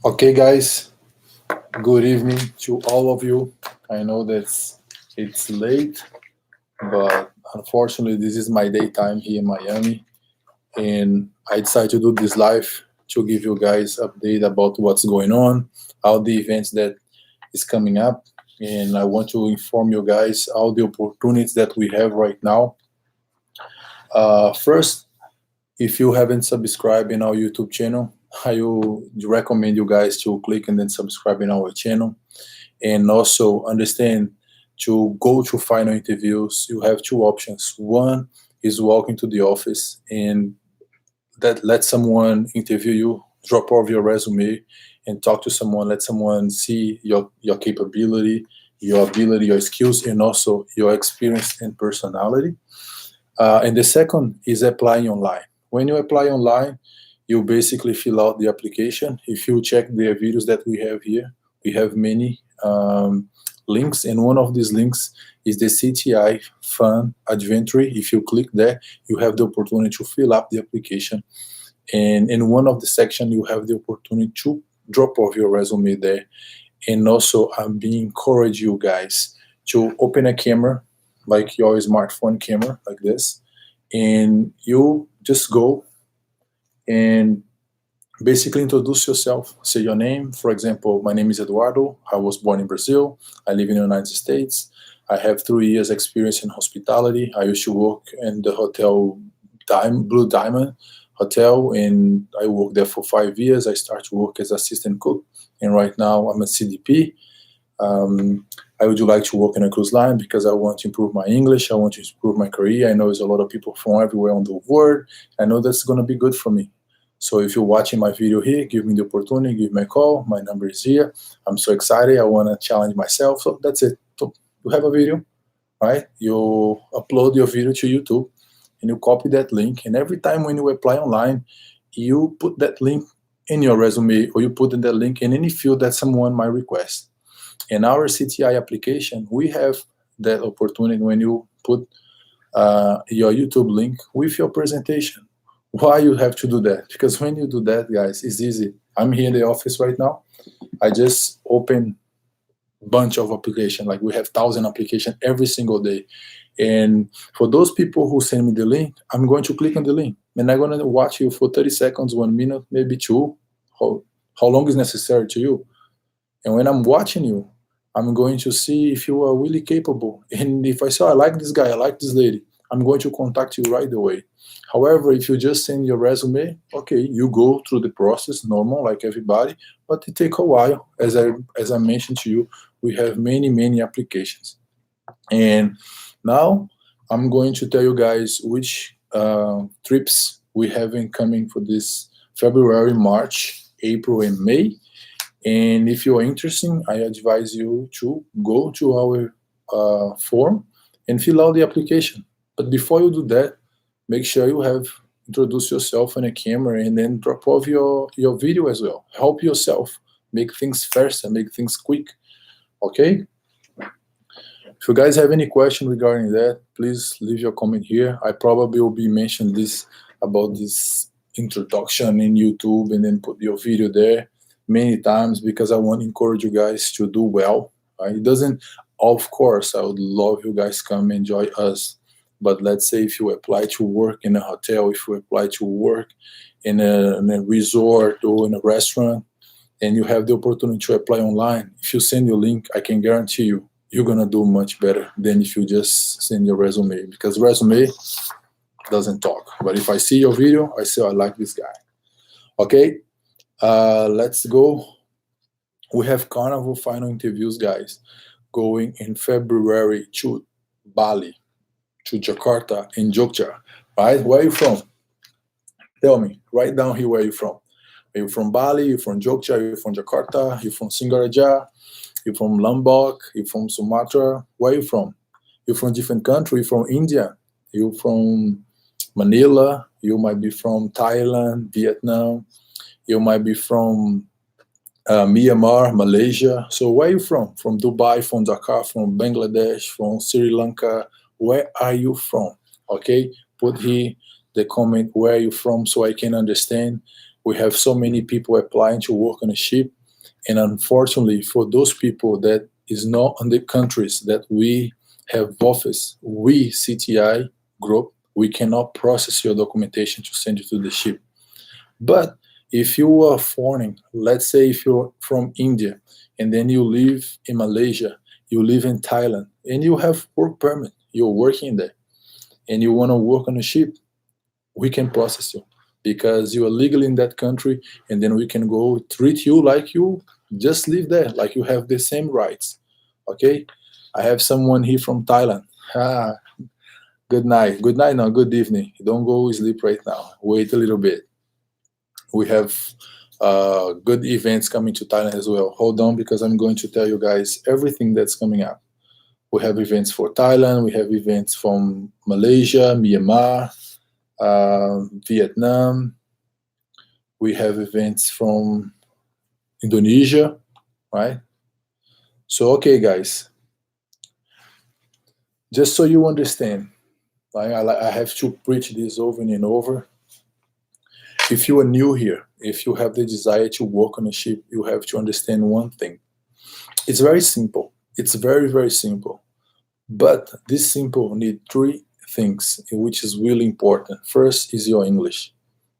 Okay, guys, good evening to all of you. I know that it's late, but unfortunately, this is my daytime here in Miami, and I decided to do this live to give you guys update about what's going on, all the events that is coming up, and I want to inform you guys all the opportunities that we have right now. First, if you haven't subscribed in our YouTube channel, I will recommend you guys to click and then subscribe in our channel. And also understand to go to final interviews, you have two options. One is walk into the office and that let someone interview you, drop off your resume and talk to someone, let someone see your capability, your ability, your skills, and also your experience and personality. And the second is applying online. When you apply online, you basically fill out the application. If you check the videos that we have here, we have many links, and one of these links is the CTI Fun Adventure. If you click there, you have the opportunity to fill up the application. And in one of the section, you have the opportunity to drop off your resume there. And also, I'm being encourage you guys to open a camera, like your smartphone camera, like this, and you just go and basically introduce yourself. Say your name. For example, my name is Eduardo. I was born in Brazil. I live in the United States. I have 3 years experience in hospitality. I used to work in the hotel Blue Diamond Hotel, and I worked there for 5 years. I started to work as assistant cook, and right now I'm a CDP. I would like to work in a cruise line because I want to improve my English. I want to improve my career. I know there's a lot of people from everywhere on the world. I know that's going to be good for me. So if you're watching my video here, give me the opportunity, give me a call. My number is here. I'm so excited. I want to challenge myself. So that's it. So you have a video, right? You upload your video to YouTube and you copy that link. And every time when you apply online, you put that link in your resume or you put in that link in any field that someone might request. In our CTI application, we have that opportunity when you put your YouTube link with your presentation. Why you have to do that? Because when you do that, guys, it's easy. I'm here in the office right now. I just open a bunch of applications. Like we have 1,000 applications every single day. And for those people who send me the link, I'm going to click on the link. And I'm going to watch you for 30 seconds, 1 minute, maybe two. How long is necessary to you? And when I'm watching you, I'm going to see if you are really capable. And if I say, I like this guy, I like this lady, I'm going to contact you right away. However, if you just send your resume, okay, you go through the process, normal, like everybody, but it takes a while. As I mentioned to you, we have many applications. And now I'm going to tell you guys which trips we have coming for this February, March, April, and May. And if you're interested, I advise you to go to our form and fill out the application. But before you do that, make sure you have introduced yourself on a camera and then drop off your video as well. Help yourself. Make things faster, make things quick. Okay? If you guys have any question regarding that, please leave your comment here. I probably will be mentioning this about this introduction in YouTube and then put your video there many times because I want to encourage you guys to do well. Right? It doesn't, of course, I would love you guys come enjoy us. But let's say if you apply to work in a hotel, if you apply to work in a resort or in a restaurant, and you have the opportunity to apply online, if you send your link, I can guarantee you, you're going to do much better than if you just send your resume. Because resume doesn't talk. But if I see your video, I say, I like this guy. Okay, let's go. We have Carnival final interviews, guys, going in February to Bali, to Jakarta and Jogja, right? Where are you from? Tell me, right down here where are you from? Are you from Bali? You're from Jogja? You're from Jakarta? You're from Singaraja? You're from Lombok? You're from Sumatra? Where are you from? You're from different country? You're from India? You're from Manila? You might be from Thailand, Vietnam? You might be from Myanmar, Malaysia. So where are you from? From Dubai, from Dhaka, from Bangladesh, from Sri Lanka? Where are you from? Okay, put here the comment where are you from so I can understand We have so many people applying to work on a ship, and unfortunately, for those people that is not on the countries that we have office, we CTI Group, we cannot process your documentation to send you to the ship. But if you are foreign, let's say if you're from India and then you live in Malaysia, you live in Thailand, and you have work permit, you're working there, and you want to work on a ship, we can process you because you are legal in that country, and then we can go treat you like you just live there, like you have the same rights. Okay? I have someone here from Thailand. Ah, good night. Good night, no, good evening. Don't go sleep right now. Wait a little bit. We have good events coming to Thailand as well. Hold on, because I'm going to tell you guys everything that's coming up. We have events for Thailand. We have events from Malaysia, Myanmar, Vietnam. We have events from Indonesia, right? So, okay, guys, just so you understand, I have to preach this over and over. If you are new here, if you have the desire to work on a ship, you have to understand one thing. It's very simple. It's very, very simple. But this simple need three things, which is really important. First is your English.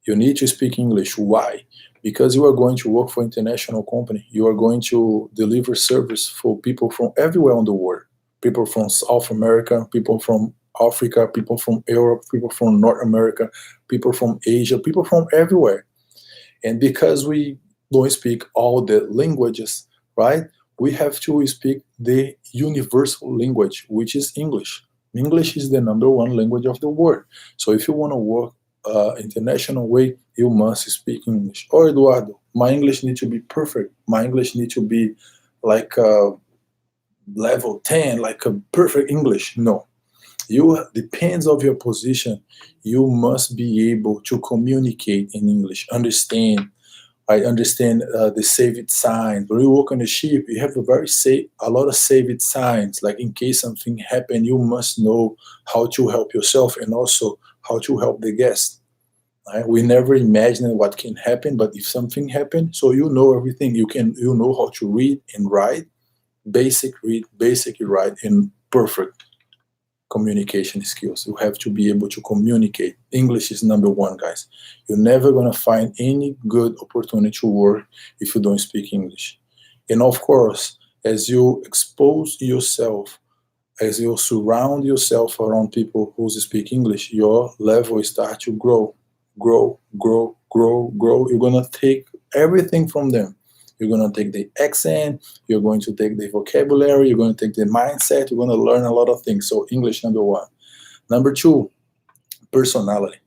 You need to speak English. Why? Because you are going to work for international company. You are going to deliver service for people from everywhere in the world. People from South America, people from Africa, people from Europe, people from North America, people from Asia, people from everywhere. And because we don't speak all the languages, right? We have to speak the universal language, which is English. English is the number one language of the world. So if you want to work international way, you must speak English. Or Eduardo, my English needs to be perfect. My English needs to be like level 10, like a perfect English. No. You depends of your position. You must be able to communicate in English, understand. I understand the saved signs. When you work on a ship, you have a lot of saved signs. Like in case something happen, you must know how to help yourself and also how to help the guest. Right? We never imagine what can happen, but if something happens, so you know everything. You know how to read and write, basic read, basic write, and perfect communication skills. You have to be able to communicate. English is number one, guys. You're never going to find any good opportunity to work if you don't speak English. And of course, as you expose yourself, as you surround yourself around people who speak English, your level start to grow, grow, grow, grow, grow. You're going to take everything from them. You're going to take the accent, you're going to take the vocabulary, you're going to take the mindset, you're going to learn a lot of things. So English, number one. Number two, personality.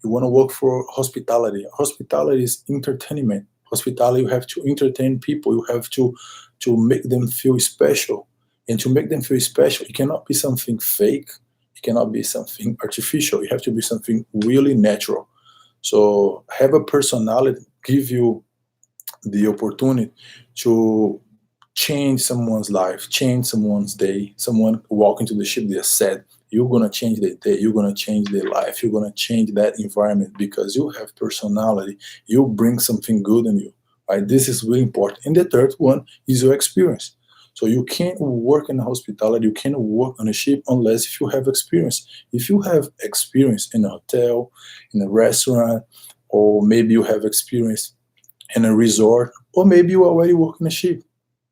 You want to work for hospitality. Hospitality is entertainment. Hospitality, you have to entertain people. You have to make them feel special. And to make them feel special, it cannot be something fake. It cannot be something artificial. It have to be something really natural. So have a personality, give you the opportunity to change someone's life, change someone's day. Someone walk into the ship, they're sad. You're going to change their day. You're going to change their life. You're going to change that environment because you have personality. You bring something good in you. Right? This is really important. And the third one is your experience. So you can't work in hospitality, you can't work on a ship unless if you have experience. If you have experience in a hotel, in a restaurant, or maybe you have experience in a resort, or maybe you already work on a ship.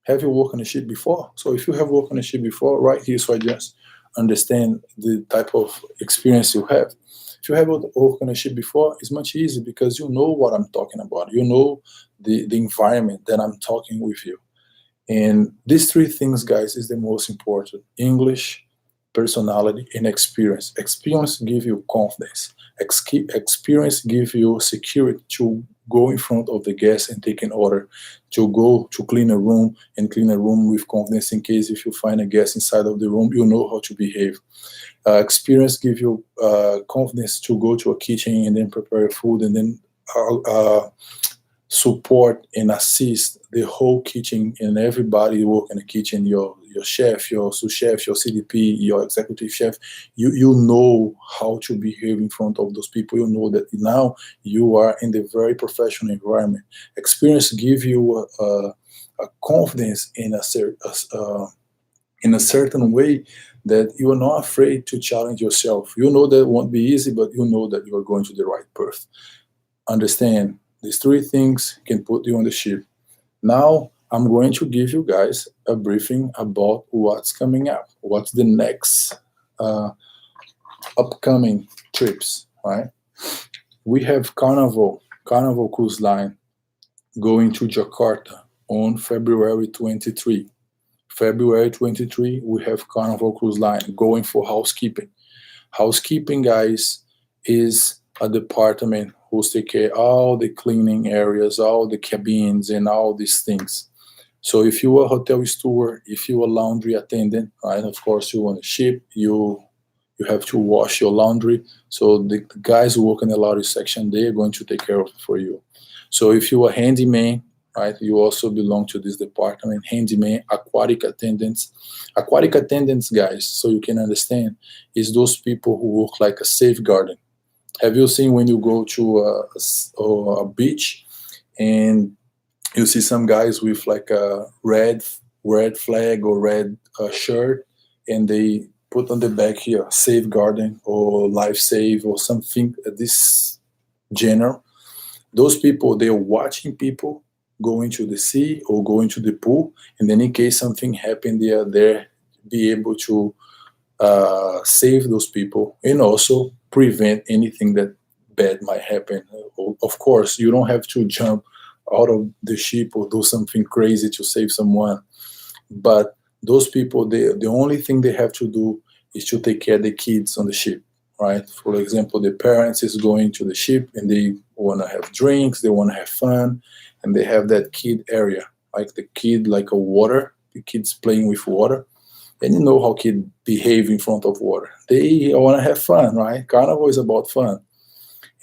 Have you worked on a ship before? So if you have worked on a ship before, right here, so I just understand the type of experience you have. If you have worked on a ship before, it's much easier because you know what I'm talking about. You know the environment that I'm talking with you. And these three things, guys, is the most important. English, personality, and experience. Experience gives you confidence. Experience gives you security to go in front of the guest and take an order, to go to clean a room and clean a room with confidence in case if you find a guest inside of the room, you know how to behave. Experience gives you confidence to go to a kitchen and then prepare food and then support and assist the whole kitchen and everybody work in the kitchen, your chef, your sous chef, your CDP, your executive chef. You know how to behave in front of those people. You know that now you are in the very professional environment. Experience give you a confidence in a certain way that you are not afraid to challenge yourself. You know that it won't be easy, but you know that you are going to the right path. Understand, these three things can put you on the ship. Now, I'm going to give you guys a briefing about what's coming up, what's the next upcoming trips, right? We have Carnival Cruise Line going to Jakarta on February 23. February 23, we have Carnival Cruise Line going for housekeeping. Housekeeping, guys, is a department who's take care of all the cleaning areas, all the cabins, and all these things. So if you are a hotel steward, if you are a laundry attendant, right, of course you on a ship, you have to wash your laundry. So the guys who work in the laundry section, they are going to take care of it for you. So if you are a handyman, right, you also belong to this department. Handyman, aquatic attendants. Aquatic attendants, guys, so you can understand, is those people who work like a safeguarding. Have you seen when you go to a beach and you see some guys with like a red flag or red shirt, and they put on the back here safeguarding or life save or something this general? Those people, they're watching people going to the sea or going to the pool, and then in case something happened, they are there be able to save those people and also prevent anything that bad might happen. Of course, you don't have to jump out of the ship or do something crazy to save someone, but those people, the only thing they have to do is to take care of the kids on the ship, right? For example, the parents is going to the ship and they want to have drinks, they want to have fun, and they have that kid area, like the kid, like a water, the kids playing with water. And you know how kids behave in front of water. They want to have fun, right? Carnival is about fun.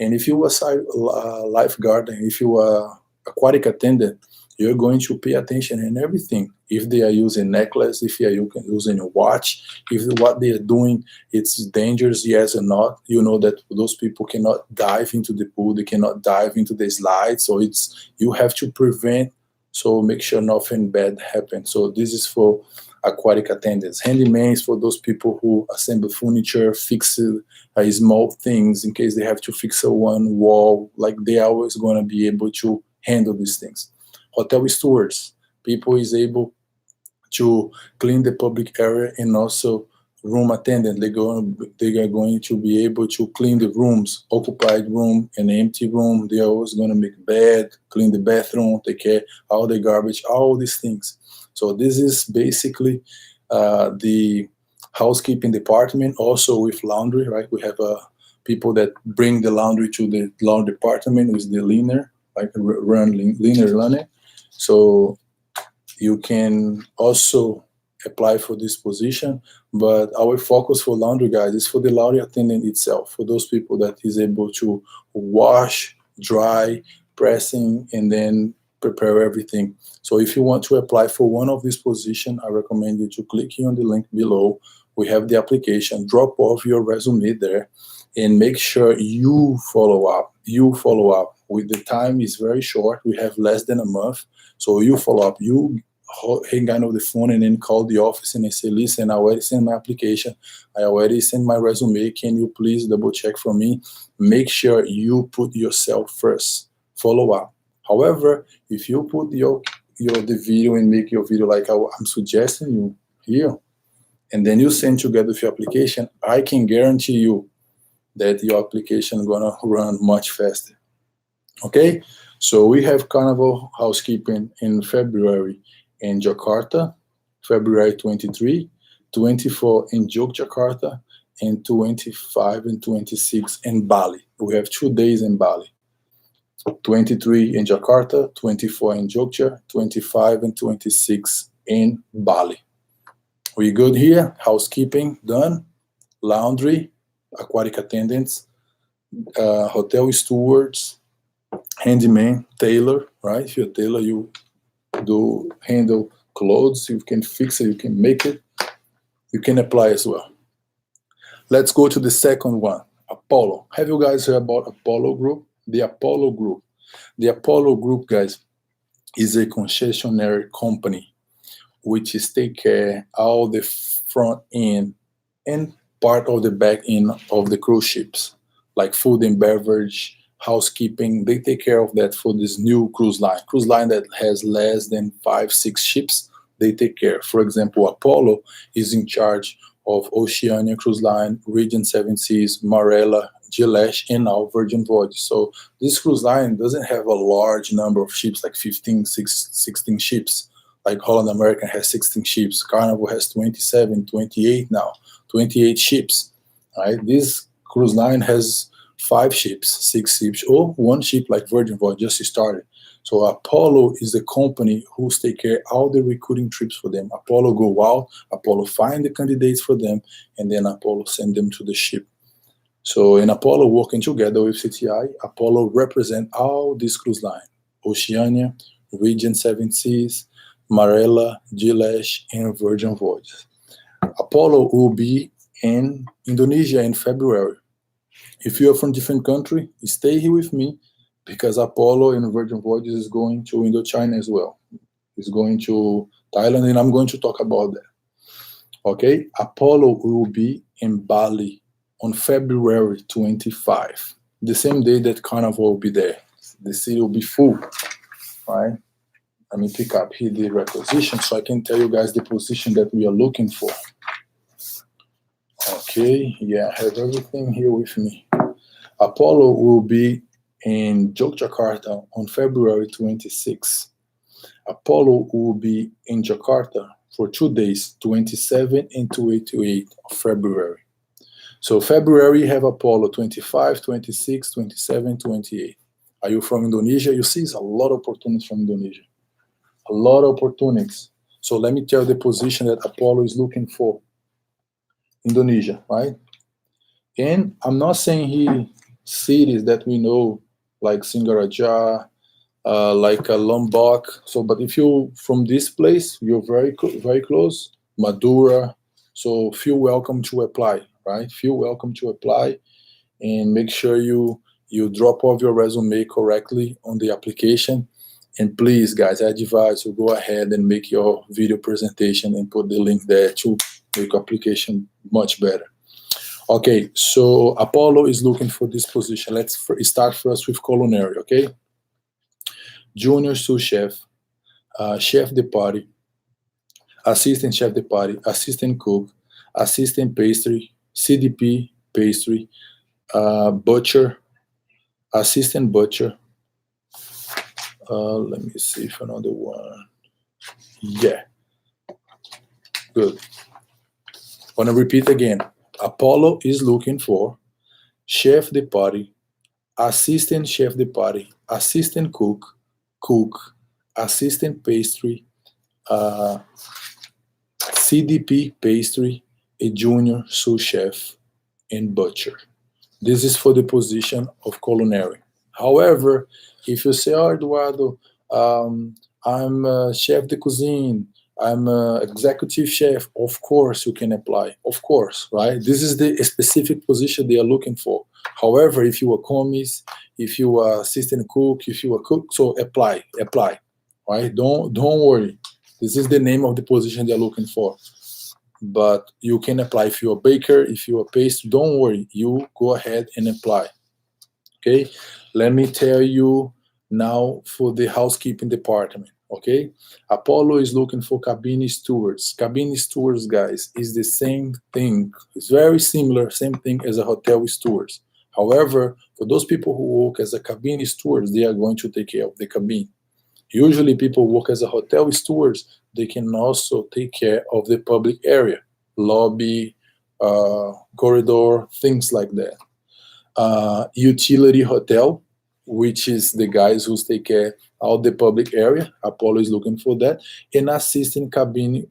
And if you are a lifeguard, and if you are aquatic attendant, you're going to pay attention in everything. If they are using necklace, if they are using a watch, if what they are doing, it's dangerous, yes or not. You know that those people cannot dive into the pool, they cannot dive into the slide. So you have to prevent, so make sure nothing bad happens. So this is for aquatic attendants. Handyman is for those people who assemble furniture, fix small things in case they have to fix one wall. Like they are always going to be able to handle these things. Hotel stewards, people is able to clean the public area, and also room attendant. They are going to be able to clean the rooms, occupied room and empty room. They are always going to make bed, clean the bathroom, take care all the garbage, all these things. So this is basically the housekeeping department. Also with laundry, right? We have people that bring the laundry to the laundry department with the liner, like run liner. So you can also apply for this position, but our focus for laundry, guys, is for the laundry attendant itself, for those people that is able to wash, dry, pressing, and then prepare everything. So if you want to apply for one of these positions, I recommend you to click here on the link below. We have the application. Drop off your resume there and make sure you follow up. With the time is very short. We have less than a month. So you follow up. You hang on the phone and then call the office and say, listen, I already sent my application. I already sent my resume. Can you please double check for me? Make sure you put yourself first. Follow up. However, if you put the video and make your video like I'm suggesting you here, and then you send together with your application, I can guarantee you that your application is gonna run much faster. Okay, so we have Carnival housekeeping in February in Jakarta, February 23, 24 in Yogyakarta, and 25 and 26 in Bali. We have 2 days in Bali. 23 in Jakarta, 24 in Jogja, 25 and 26 in Bali. We good here? Housekeeping done, laundry, aquatic attendants, hotel stewards, handyman, tailor, right? If you're a tailor, you do handle clothes, you can fix it, you can make it, you can apply as well. Let's go to the second one, Apollo. Have you guys heard about Apollo Group? The Apollo Group. The Apollo Group, guys, is a concessionary company which is take care all the front end and part of the back end of the cruise ships, like food and beverage, housekeeping. They take care of that for this new cruise line that has less than 5-6 ships. They take care. For example, Apollo is in charge of Oceania Cruise Line, Regent Seven Seas, Marella, Gilesh, and now Virgin Voyages. So this cruise line doesn't have a large number of ships, like 15, 16 ships. Like Holland American has 16 ships. Carnival has 27, 28 now, 28 ships. Right? This cruise line has 5 ships, 6 ships, or 1 ship like Virgin Voyage just started. So Apollo is the company who take care of all the recruiting trips for them. Apollo go out, Apollo find the candidates for them, and then Apollo send them to the ship. So in Apollo working together with CTI, Apollo represent all this cruise line: Oceania, Regent Seven Seas, Marella, Gilesh, and Virgin Voyages. Apollo will be in Indonesia in February. If you are from different country, stay here with me, because Apollo and Virgin Voyages is going to Indochina as well. It's going to Thailand, and I'm going to talk about that. Okay, Apollo will be in Bali on February 25, the same day that Carnival will be there. The city will be full, right? Let me pick up here the requisition so I can tell you guys the position that we are looking for. Okay, yeah, I have everything here with me. Apollo will be in Yogyakarta on February 26. Apollo will be in Jakarta for 2 days, 27 and 28 of February. So February you have Apollo 25, 26, 27, 28. Are you from Indonesia? You see, it's a lot of opportunities from Indonesia. A lot of opportunities. So let me tell you the position that Apollo is looking for. Indonesia, right? And I'm not saying here cities that we know, like Singaraja, like Lombok. So, but if you from this place, you're very very close. Madura. So feel welcome to apply, right? Feel welcome to apply, and make sure you drop off your resume correctly on the application. And please, guys, I advise you go ahead and make your video presentation and put the link there to make application much better. Okay, so Apollo is looking for this position. Let's start first with culinary, okay? Junior sous chef, chef de party, assistant chef de party, assistant cook, assistant pastry, CDP pastry, butcher, assistant butcher. Let me see if another one. Yeah, good. Want to repeat again. Apollo is looking for chef de party, assistant chef de party, assistant cook, assistant pastry, CDP pastry, a junior sous chef, and butcher. This is for the position of culinary. However, if you say, oh, Eduardo, I'm a chef de cuisine, I'm an executive chef, of course you can apply. Of course, right? This is the specific position they are looking for. However, if you are commis, if you are assistant cook, if you are cook, so apply, right? Don't worry. This is the name of the position they're looking for. But you can apply if you're a baker, if you're a pastry, don't worry. You go ahead and apply. Okay? Let me tell you now for the housekeeping department. Okay, Apollo is looking for cabin stewards. Cabin stewards, guys, is the same thing. It's very similar, same thing as a hotel stewards. However, for those people who work as a cabin stewards, they are going to take care of the cabin. Usually, people work as a hotel stewards. They can also take care of the public area, lobby, corridor, things like that. Utility hotel, which is the guys who take care of the public area. Apollo is looking for that. And assistant cabin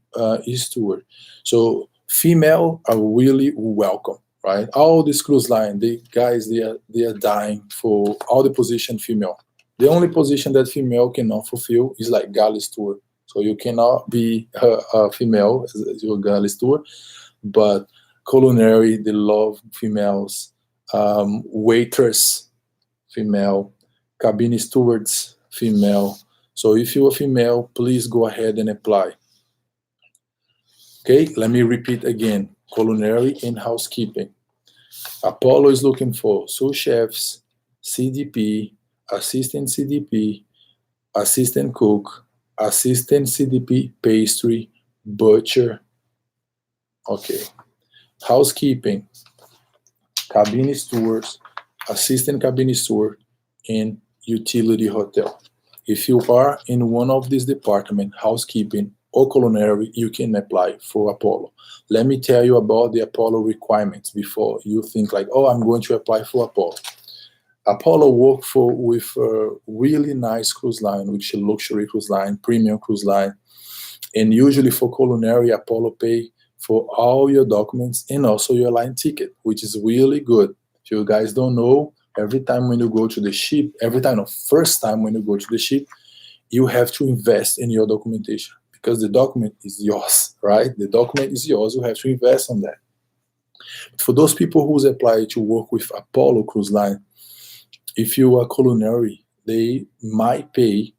steward. So female are really welcome, right? All this cruise line, the guys, they are dying for all the position female. The only position that female cannot fulfill is like galley steward. So you cannot be a female as your galley steward, but culinary, they love females. Waitress, female. Cabin stewards, female. So if you're a female, please go ahead and apply. Okay, let me repeat again. Culinary and housekeeping. Apollo is looking for sous chefs, CDP, assistant CDP, assistant cook, assistant CDP, pastry, butcher. Okay. Housekeeping, cabin stewards, assistant cabin steward, and utility hotel. If you are in one of these departments, housekeeping or culinary, you can apply for Apollo. Let me tell you about the Apollo requirements before you think like, oh, I'm going to apply for Apollo. Apollo work with a really nice cruise line, which is a luxury cruise line, premium cruise line. And usually for culinary, Apollo pay for all your documents and also your line ticket, which is really good. If you guys don't know, every time when you go to the ship, first time when you go to the ship, you have to invest in your documentation because the document is yours, right? The document is yours. You have to invest on that. But for those people who's applied to work with Apollo Cruise Line, if you are culinary, they might pay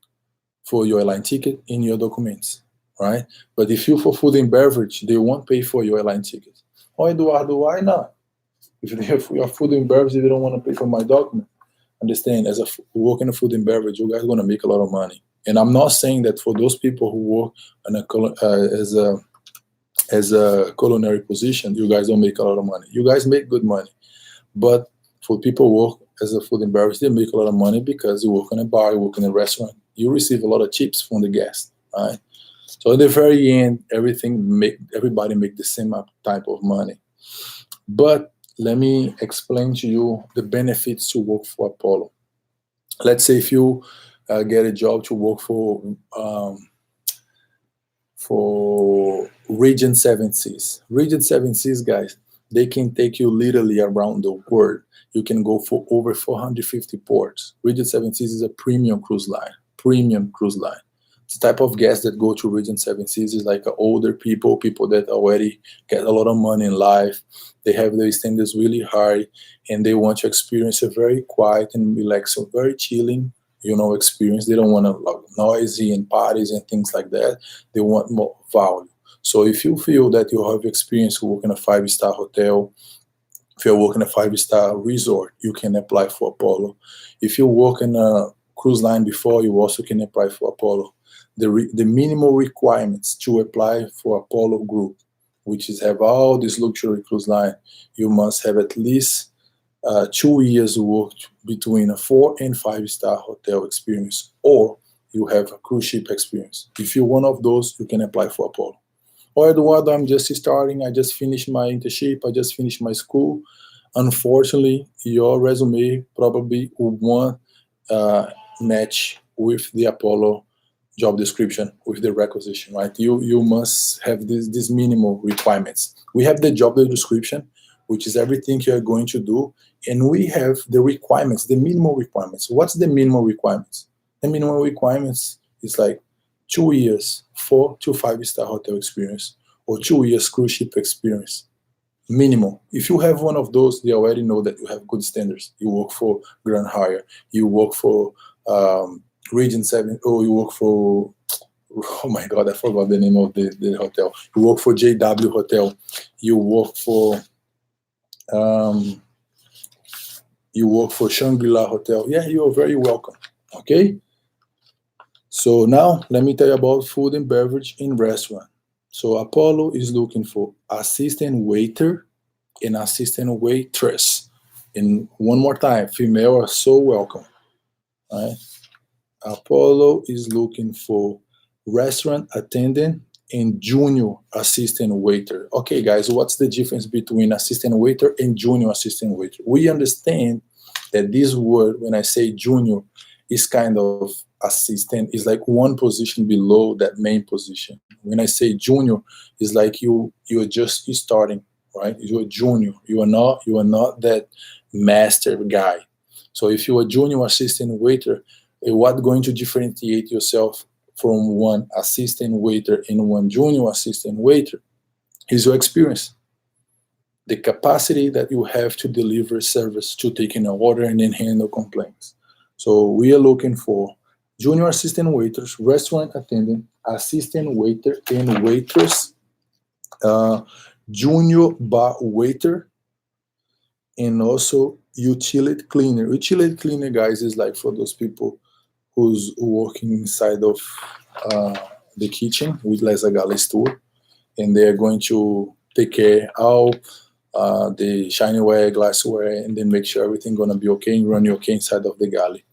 for your airline ticket and your documents, right? But if you for food and beverage, they won't pay for your airline ticket. Oh, Eduardo, why not? If they have your food and beverage, they don't want to pay for my document. Understand, as a working in food and beverage, you guys are going to make a lot of money. And I'm not saying that for those people who work in as a culinary position, you guys don't make a lot of money. You guys make good money. But for people who work as a food and beverage, they make a lot of money because you work in a bar, you work in a restaurant, you receive a lot of tips from the guests, right? So at the very end, everybody make the same type of money. But let me explain to you the benefits to work for Apollo. Let's say if you get a job to work for Region 7 Seas. Region 7 Seas, guys, they can take you literally around the world. You can go for over 450 ports. Region 7 Seas is a premium cruise line. Premium cruise line. The type of guests that go to Region 7 Seas is like older people that already get a lot of money in life. They have their standards really high, and they want to experience a very quiet and relaxing, very chilling, experience. They don't want to noisy and parties and things like that. They want more value. So if you feel that you have experience working a 5-star hotel, if you're working a 5-star resort, you can apply for Apollo. If you work in a cruise line before, you also can apply for Apollo. The minimal requirements to apply for Apollo Group, which is have all this luxury cruise line, you must have at least 2 years worked between a 4 and 5-star hotel experience, or you have a cruise ship experience. If you're one of those, you can apply for Apollo. Or Eduardo, I'm just starting, I just finished my internship, I just finished my school. Unfortunately, your resume probably won't match with the Apollo job description, with the requisition, right? You must have these minimal requirements. We have the job description, which is everything you're going to do, and we have the requirements, the minimal requirements. What's the minimal requirements? The minimal requirements is like 2 years 4 to 5-star hotel experience, or 2 years cruise ship experience. Minimal. If you have one of those, they already know that you have good standards. You work for Grand Hyatt, you work for Region 7, or you work for, oh my God, I forgot the name of the hotel. You work for JW Hotel. You work for Shangri-La Hotel. Yeah, you are very welcome. Okay? So now, let me tell you about food and beverage in restaurant. So Apollo is looking for assistant waiter and assistant waitress. And one more time, female are so welcome. Right? Apollo is looking for restaurant attendant and junior assistant waiter. Okay, guys, what's the difference between assistant waiter and junior assistant waiter? We understand that this word, when I say junior, is kind of assistant, is like one position below that main position. When I say junior, it's like you are just starting, right? You're a junior. You are not that master guy. So if you're a junior assistant waiter, What's going to differentiate yourself from one assistant waiter and one junior assistant waiter is your experience, the capacity that you have to deliver service, to take in an order and then handle complaints. So we are looking for junior assistant waiters, restaurant attendant, assistant waiter and waitress, junior bar waiter, and also utility cleaner. Utility cleaner, guys, is like for those people who's working inside of the kitchen with Les Agales tour, and they're going to take care of the shinyware, glassware, and then make sure everything gonna be okay and run okay inside of the galley.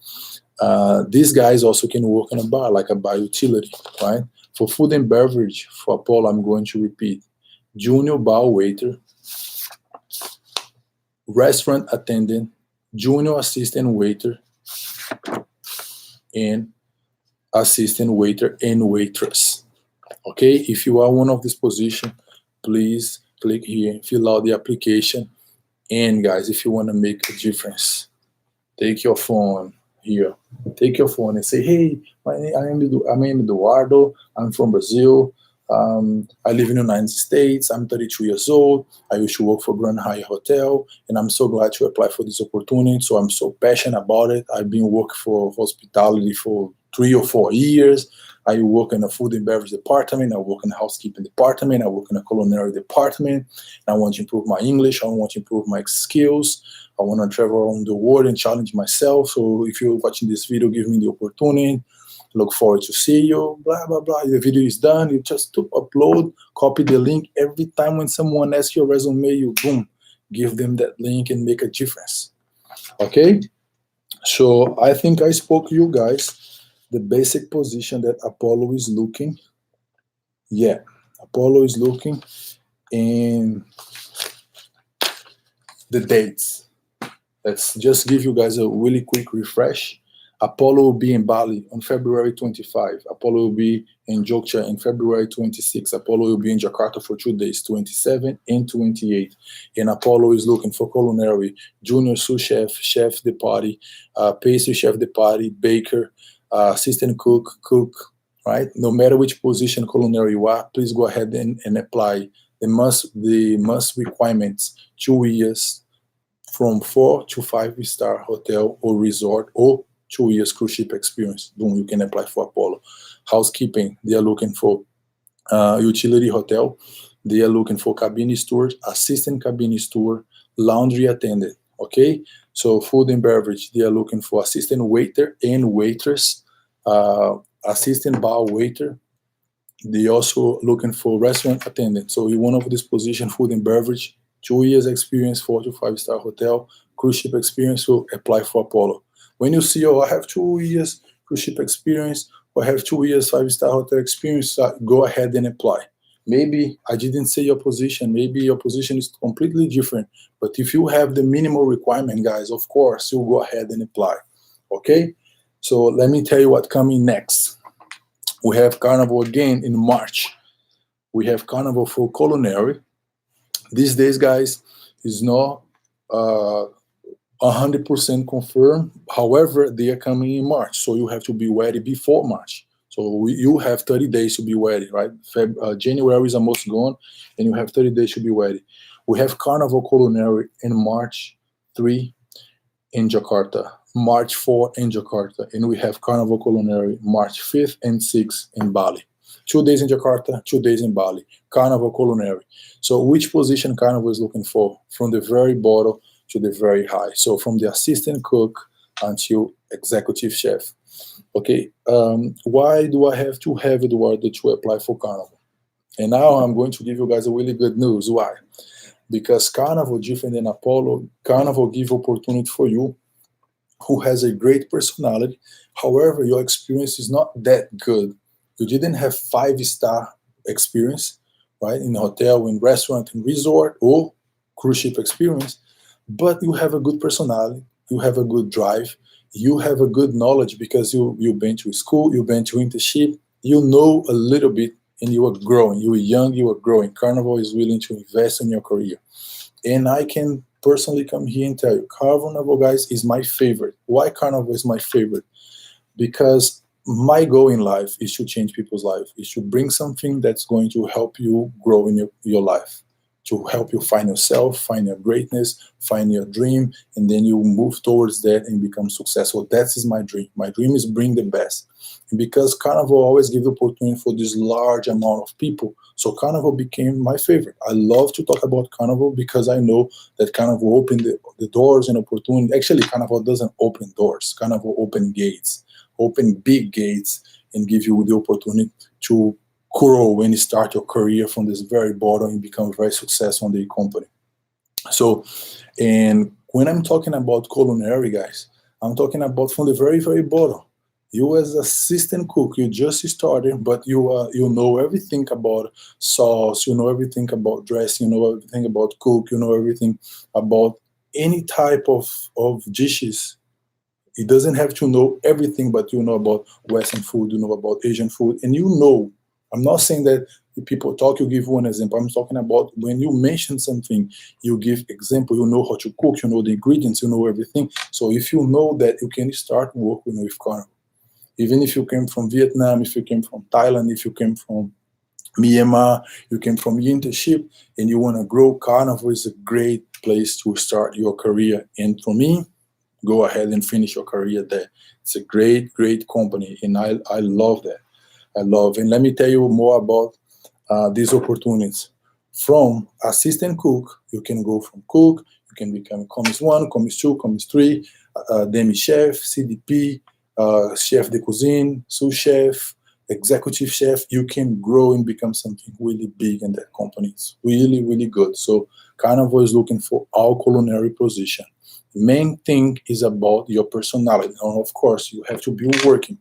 These guys also can work in a bar, like a bar utility, right? For food and beverage, for Apollo, I'm going to repeat: junior bar waiter, restaurant attendant, junior assistant waiter, and assistant waiter and waitress. Okay, if you are one of these positions, please click here, fill out the application. And guys, if you want to make a difference, take your phone here. Take your phone and say, hey, I am Eduardo. I'm from Brazil. I live in the United States. I'm 32 years old. I used to work for Grand Hyatt Hotel, and I'm so glad to apply for this opportunity. So I'm so passionate about it. I've been working for hospitality for 3 or 4 years. I work in the food and beverage department. I work in the housekeeping department. I work in the culinary department. I want to improve my English. I want to improve my skills. I want to travel around the world and challenge myself. So if you're watching this video, give me the opportunity. Look forward to see you, blah, blah, blah. The video is done. You just upload, copy the link. Every time when someone asks your resume, you boom, give them that link and make a difference. Okay? So I think I spoke to you guys the basic position that Apollo is looking. Yeah, Apollo is looking, and the dates. Let's just give you guys a really quick refresh. Apollo will be in Bali on February 25. Apollo will be in Jogja in February 26. Apollo will be in Jakarta for 2 days, 27 and 28. And Apollo is looking for culinary, junior sous chef, chef de party, pastry chef de party, baker, assistant cook, right? No matter which position culinary you are, please go ahead and apply. The must requirements: 2 years from 4 to 5-star hotel or resort, or 2 years cruise ship experience. Boom, you can apply for Apollo. Housekeeping, they are looking for utility hotel. They are looking for cabin steward, assistant cabin steward, laundry attendant. Okay, so food and beverage, they are looking for assistant waiter and waitress, assistant bar waiter. They also looking for restaurant attendant. So you one of this position, food and beverage, 2 years experience, 4 to 5-star hotel, cruise ship experience, so apply for Apollo. When you see, oh, I have 2 years cruise ship experience, or I have 2 years 5-star hotel experience, go ahead and apply. Maybe I didn't say your position. Maybe your position is completely different. But if you have the minimal requirement, guys, of course, you'll go ahead and apply. Okay? So let me tell you what's coming next. We have Carnival again in March. We have Carnival for culinary. These days, guys, is not 100% confirmed. However, they are coming in March, so you have to be ready before March. So you have 30 days to be ready, right? January is almost gone, and you have 30 days to be ready. We have Carnival Culinary in March 3 in Jakarta, March 4 in Jakarta, and we have Carnival Culinary March 5th and 6th in Bali. 2 days in Jakarta, 2 days in Bali. Carnival Culinary. So which position Carnival is looking for? From the very bottom to the very high. So from the assistant cook until executive chef. Okay, why do I have to have Eduardo to apply for Carnival? And now I'm going to give you guys a really good news. Why? Because Carnival, different than Apollo, Carnival give opportunity for you who has a great personality. However, your experience is not that good. You didn't have 5-star experience, right? In a hotel, in restaurant, in resort, or cruise ship experience, but you have a good personality, you have a good drive, you have a good knowledge because you've been to school, you've been to internship, you know a little bit, and you are growing. You are young, you are growing. Carnival is willing to invest in your career. And I can personally come here and tell you, Carnival, guys, is my favorite. Why Carnival is my favorite? because my goal in life is to change people's life, is to bring something that's going to help you grow in your life, to help you find yourself, find your greatness, find your dream, and then you move towards that and become successful. That is my dream. My dream is bring the best. And because Carnival always gives opportunity for this large amount of people, so Carnival became my favorite. I love to talk about Carnival because I know that Carnival opened the doors and opportunity. Actually, Carnival doesn't open doors. Carnival open gates, open big gates, and give you the opportunity to grow when you start your career from this very bottom and become very successful in the company. So, and when I'm talking about culinary, guys, I'm talking about from the very, very bottom. You as assistant cook, you just started, but you know everything about sauce, you know everything about dressing, you know everything about cook, you know everything about any type of dishes. It doesn't have to know everything, but you know about Western food, you know about Asian food, and you know. I'm not saying that if people talk, you give one example. I'm talking about when you mention something, you give example. You know how to cook, you know the ingredients, you know everything. So if you know that, you can start working with Carnival. Even if you came from Vietnam, if you came from Thailand, if you came from Myanmar, you came from internship, and you want to grow, Carnival is a great place to start your career. And for me, go ahead and finish your career there. It's a great, great company, and I love that. I love. And let me tell you more about these opportunities. From assistant cook, you can go from cook, you can become commis 1, commis 2, commis 3, demi chef, CDP, chef de cuisine, sous chef, executive chef. You can grow and become something really big in that company. It's really, really good. So Carnival is looking for our culinary position. The main thing is about your personality. And of course, you have to be working.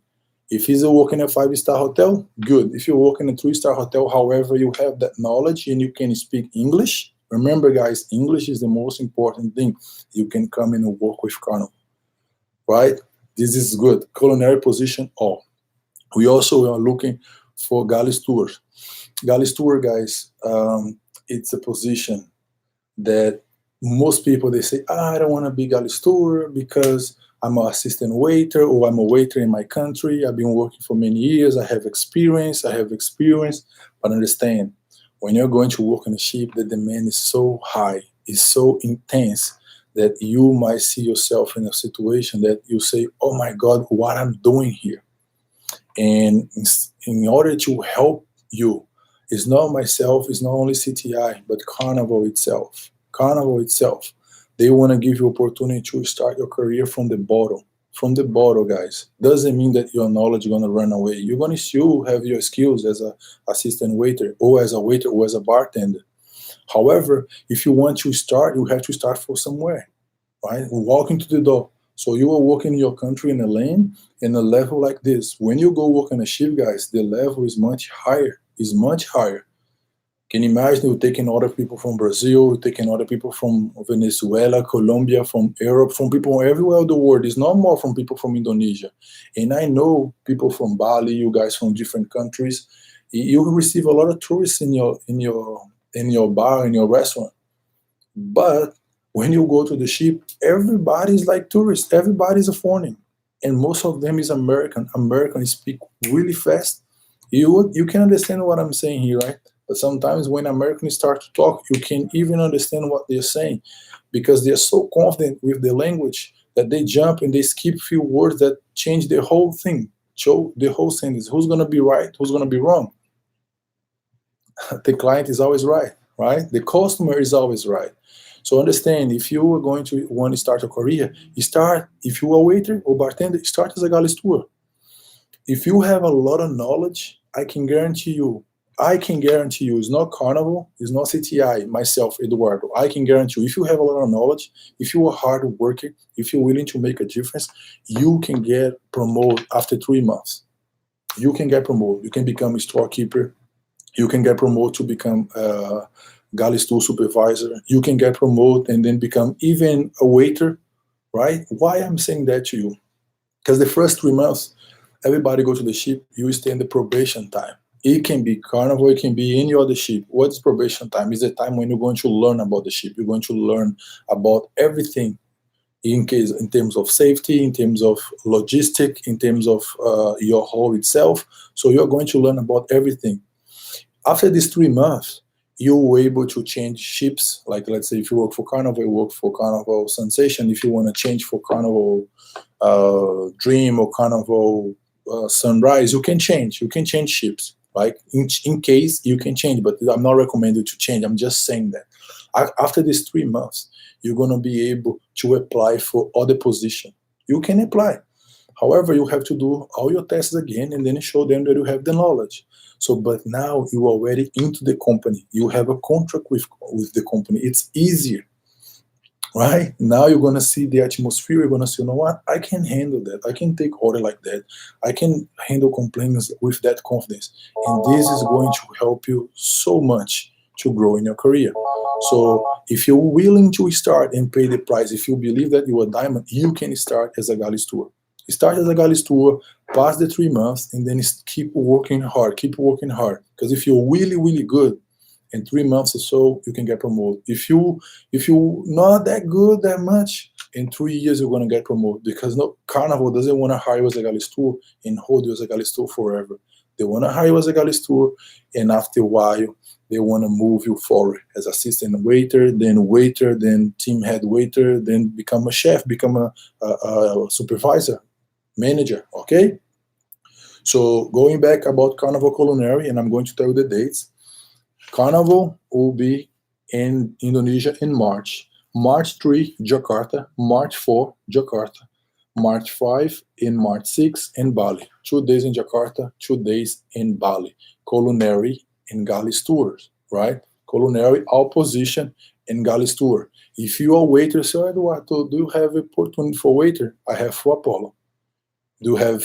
If he's working in a 5-star hotel, good. If you work in a 3-star hotel, however, you have that knowledge and you can speak English. Remember, guys, English is the most important thing. You can come in and work with Carnival, right? This is good. Culinary position, all. We also are looking for galley steward. Galley steward, guys, it's a position that most people, they say, I don't want to be galley steward because I'm an assistant waiter, or I'm a waiter in my country. I've been working for many years. I have experience. But understand, when you're going to work on a ship, the demand is so high, it's so intense, that you might see yourself in a situation that you say, oh my God, what I'm doing here. And in order to help you, it's not myself, it's not only CTI, but Carnival itself. Carnival itself. They want to give you opportunity to start your career from the bottom. From the bottom, guys. Doesn't mean that your knowledge is going to run away. You're going to still have your skills as an assistant waiter, or as a waiter, or as a bartender. However, if you want to start, you have to start from somewhere, right? Walk into the door. So you are working in your country in a lane, in a level like this. When you go work on a ship, guys, the level is much higher. Is much higher. Can you imagine you taking other people from Brazil, taking other people from Venezuela, Colombia, from Europe, from people everywhere in the world. It's not more from people from Indonesia. And I know people from Bali, you guys from different countries. You receive a lot of tourists in your bar, in your restaurant. But when you go to the ship, everybody's like tourists. Everybody's a foreigner. And most of them is American. Americans speak really fast. You can understand what I'm saying here, right? But sometimes when Americans start to talk, you can even understand what they're saying, because they're so confident with the language that they jump and they skip few words that change the whole thing, show the whole sentence. Who's going to be right? Who's going to be wrong? The client is always right? The customer is always right. So understand, if you are going to want to start a career, if you are a waiter or bartender, start as a galley steward. If you have a lot of knowledge, I can guarantee you, it's not Carnival, it's not CTI, myself, Eduardo. I can guarantee you, if you have a lot of knowledge, if you are hard worker, if you're willing to make a difference, you can get promoted after 3 months. You can get promoted. You can become a storekeeper. You can get promoted to become a galley stool supervisor. You can get promoted and then become even a waiter, right? Why I'm saying that to you? Because the first 3 months, everybody go to the ship, you stay in the probation time. It can be Carnival, it can be any other ship. What is probation time? It's the time when you're going to learn about the ship. You're going to learn about everything in terms of safety, in terms of logistic, in terms of your hall itself. So you're going to learn about everything. After these 3 months, you were able to change ships. Like, let's say if you work for Carnival, you work for Carnival Sensation. If you want to change for Carnival Dream or Carnival Sunrise, you can change. You can change ships. Like, in case you can change, but I'm not recommending you to change. I'm just saying that. After these 3 months, you're going to be able to apply for other position. You can apply. However, you have to do all your tests again and then show them that you have the knowledge. So, but now you are already into the company. You have a contract with the company. It's easier, right? Now you're going to see the atmosphere. You're going to see, you know what? I can handle that. I can take order like that. I can handle complaints with that confidence. And this is going to help you so much to grow in your career. So if you're willing to start and pay the price, if you believe that you're a diamond, you can start as a galley steward. Start as a galley steward, pass the 3 months, and then keep working hard, Because if you're really, really good, in 3 months or so, you can get promoted. If you're not that good that much, in 3 years, you're going to get promoted. Because no, Carnival doesn't want to hire you as a galley steward and hold you as a galley steward forever. They want to hire you as a galley steward, and after a while, they want to move you forward as assistant waiter, then team head waiter, then become a chef, become a supervisor, manager, okay? So going back about Carnival Culinary, and I'm going to tell you the dates. Carnival will be in Indonesia in March. March 3, Jakarta. March 4, Jakarta. March 5 and March 6 in Bali. 2 days in Jakarta, 2 days in Bali. Culinary and galley stewards, right? Culinary, all position, and galley steward. If you are a waiter, so Eduardo, do you have a opportunity for waiter? I have for Apollo. Do you have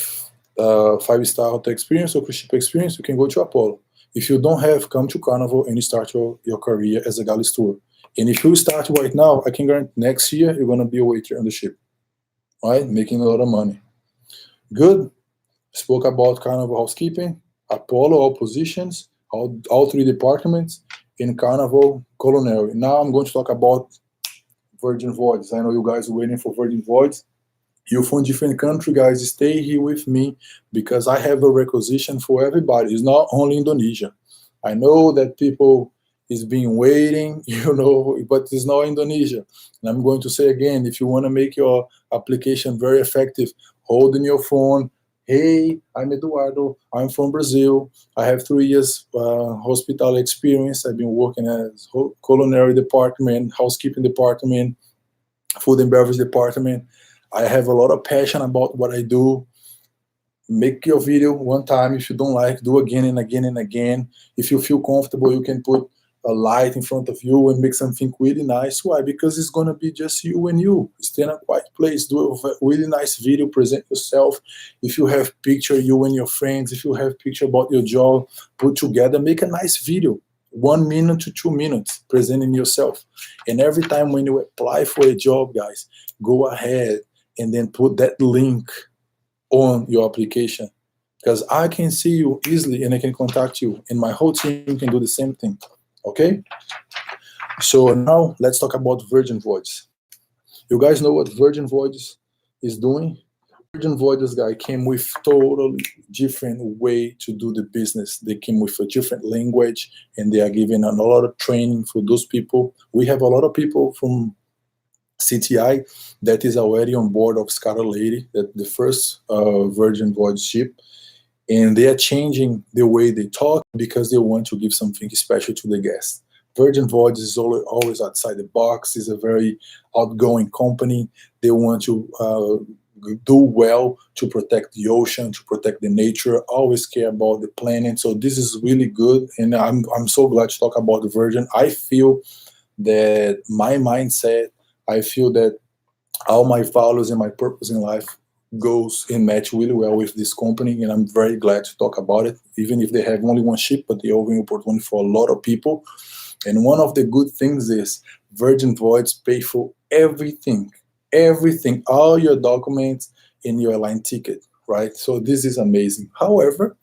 5-star hotel experience or cruise ship experience? You can go to Apollo. If you don't have, come to Carnival and start your career as a galley steward. And if you start right now, I can guarantee next year you're going to be a waiter on the ship, right? Making a lot of money. Good. Spoke about Carnival housekeeping, Apollo, all positions, all 3 departments, in Carnival Culinary. Now I'm going to talk about Virgin Voyages. I know you guys are waiting for Virgin Voyages. You're from different country, guys. Stay here with me because I have a requisition for everybody. It's not only Indonesia. I know that people is been waiting, but it's not Indonesia. And I'm going to say again, if you want to make your application very effective, hold in your phone. Hey, I'm Eduardo. I'm from Brazil. I have 3 years hospital experience. I've been working as culinary department, housekeeping department, food and beverage department. I have a lot of passion about what I do. Make your video one time. If you don't like, do again and again and again. If you feel comfortable, you can put a light in front of you and make something really nice. Why? Because it's going to be just you and you. Stay in a quiet place. Do a really nice video. Present yourself. If you have picture, you and your friends. If you have picture about your job, put together. Make a nice video. 1 minute to 2 minutes presenting yourself. And every time when you apply for a job, guys, go ahead and then put that link on your application. Because I can see you easily and I can contact you. And my whole team can do the same thing. Okay? So now let's talk about Virgin Voyages. You guys know what Virgin Voyages is doing? Virgin Voyages guy came with totally different way to do the business. They came with a different language and they are giving a lot of training for those people. We have a lot of people from CTI that is already on board of Scarlet Lady, that the first Virgin Voyage ship, and they are changing the way they talk because they want to give something special to the guests. Virgin Voyages is always outside the box. It's a very outgoing company. They want to do well to protect the ocean, to protect the nature, always care about the planet. So this is really good, and I'm so glad to talk about the Virgin. I feel that my mindset, I feel that all my values and my purpose in life goes and match really well with this company, and I'm very glad to talk about it, even if they have only one ship, but they open opportunity for a lot of people. And one of the good things is Virgin Voyages pay for everything, all your documents and your airline ticket, right? So this is amazing. However,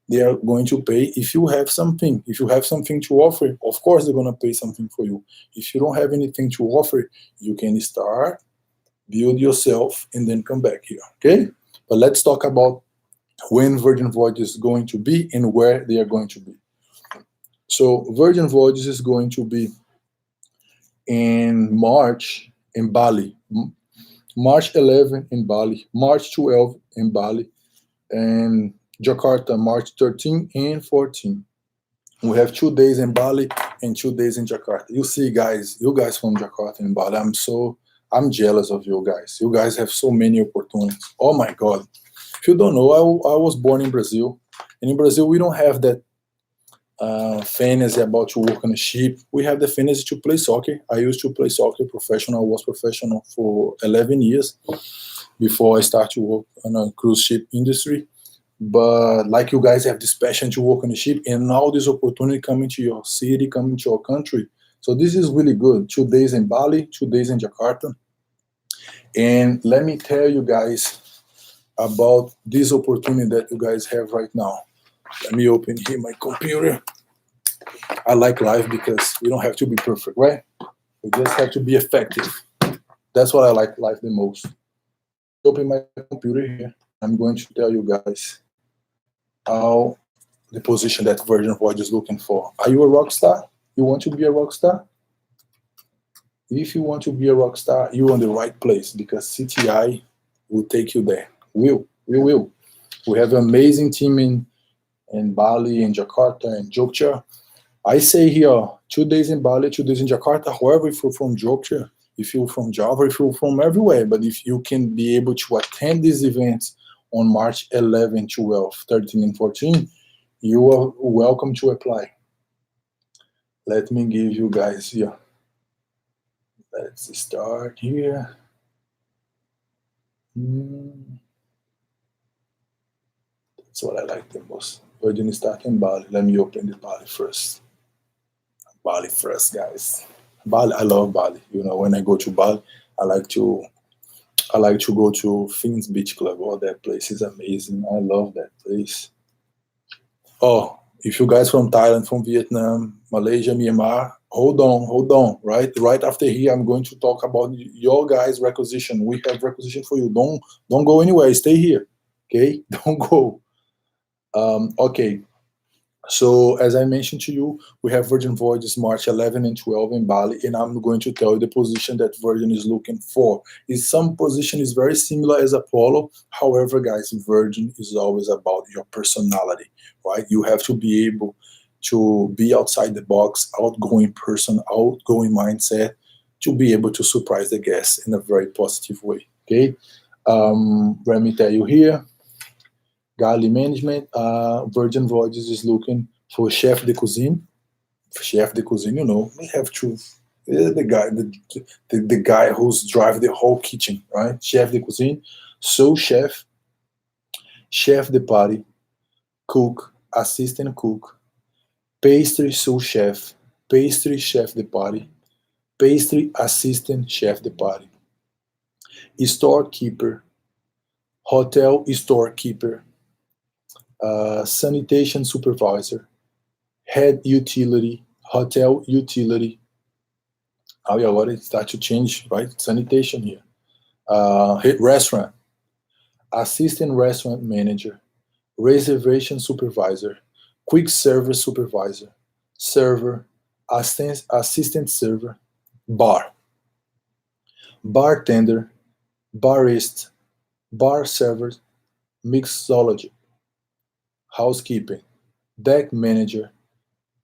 they are going to pay if you have something. If you have something to offer, of course they're going to pay something for you. If you don't have anything to offer, you can start build yourself, and then come back here, okay? But let's talk about when Virgin Voyages is going to be and where they are going to be. So Virgin Voyages is going to be in March in Bali, March 11 in Bali, March 12 in Bali, and Jakarta, March 13 and 14. We have 2 days in Bali and 2 days in Jakarta. You see, guys, you guys from Jakarta and Bali, I'm jealous of you guys. You guys have so many opportunities. Oh my God. If you don't know, I was born in Brazil. And in Brazil, we don't have that fantasy about to work on a ship. We have the fantasy to play soccer. I used to play soccer professional. I was professional for 11 years before I started to work on a cruise ship industry. But like you guys have this passion to work on a ship, and now this opportunity coming to your city, coming to your country. So this is really good. 2 days in Bali, 2 days in Jakarta. And let me tell you guys about this opportunity that you guys have right now. Let me open here my computer. I like life because we don't have to be perfect, right? We just have to be effective. That's what I like life the most. Open my computer here. I'm going to tell you guys how the position that Virgin Voyages is looking for. Are you a rock star? You want to be a rock star? If you want to be a rock star, you're on the right place because CTI will take you there. We will. We have an amazing team in Bali, in Jakarta, and Jogja. I say here, 2 days in Bali, 2 days in Jakarta. However, if you're from Jogja, if you're from Java, if you're from everywhere, but if you can be able to attend these events on March 11, 12, 13, and 14, you are welcome to apply. Let me give you guys here. Let's start here. That's what I like the most. We're going to start in Bali. Let me open the Bali first. Bali first, guys. Bali, I love Bali. You know, when I go to Bali, I like to go to Finn's Beach Club. Oh, that place is amazing. I love that place. Oh, if you guys from Thailand, from Vietnam, Malaysia, Myanmar, hold on. Right after here, I'm going to talk about your guys' requisition. We have requisition for you. Don't go anywhere. Stay here. Okay? Don't go. Okay. So as I mentioned to you, we have Virgin Voyages March 11 and 12 in Bali, and I'm going to tell you the position that Virgin is looking for. Some position is very similar as Apollo. However, guys, Virgin is always about your personality, right? You have to be able to be outside the box, outgoing person, outgoing mindset, to be able to surprise the guests in a very positive way, okay? Let me tell you here. Galley management, Virgin Voyages is looking for chef de cuisine. Chef de cuisine, you know, we have to, the guy who's drive the whole kitchen, right? Chef de cuisine, sous chef, chef de party, cook, assistant cook, pastry sous chef, pastry chef de party, pastry assistant chef de party, storekeeper, hotel storekeeper, sanitation supervisor, head utility, hotel utility. Aí agora it start to change, right? Sanitation here. Restaurant, assistant restaurant manager, reservation supervisor, quick service supervisor, server, assistant server, bar, bartender, barista, bar server, mixology, housekeeping, deck manager,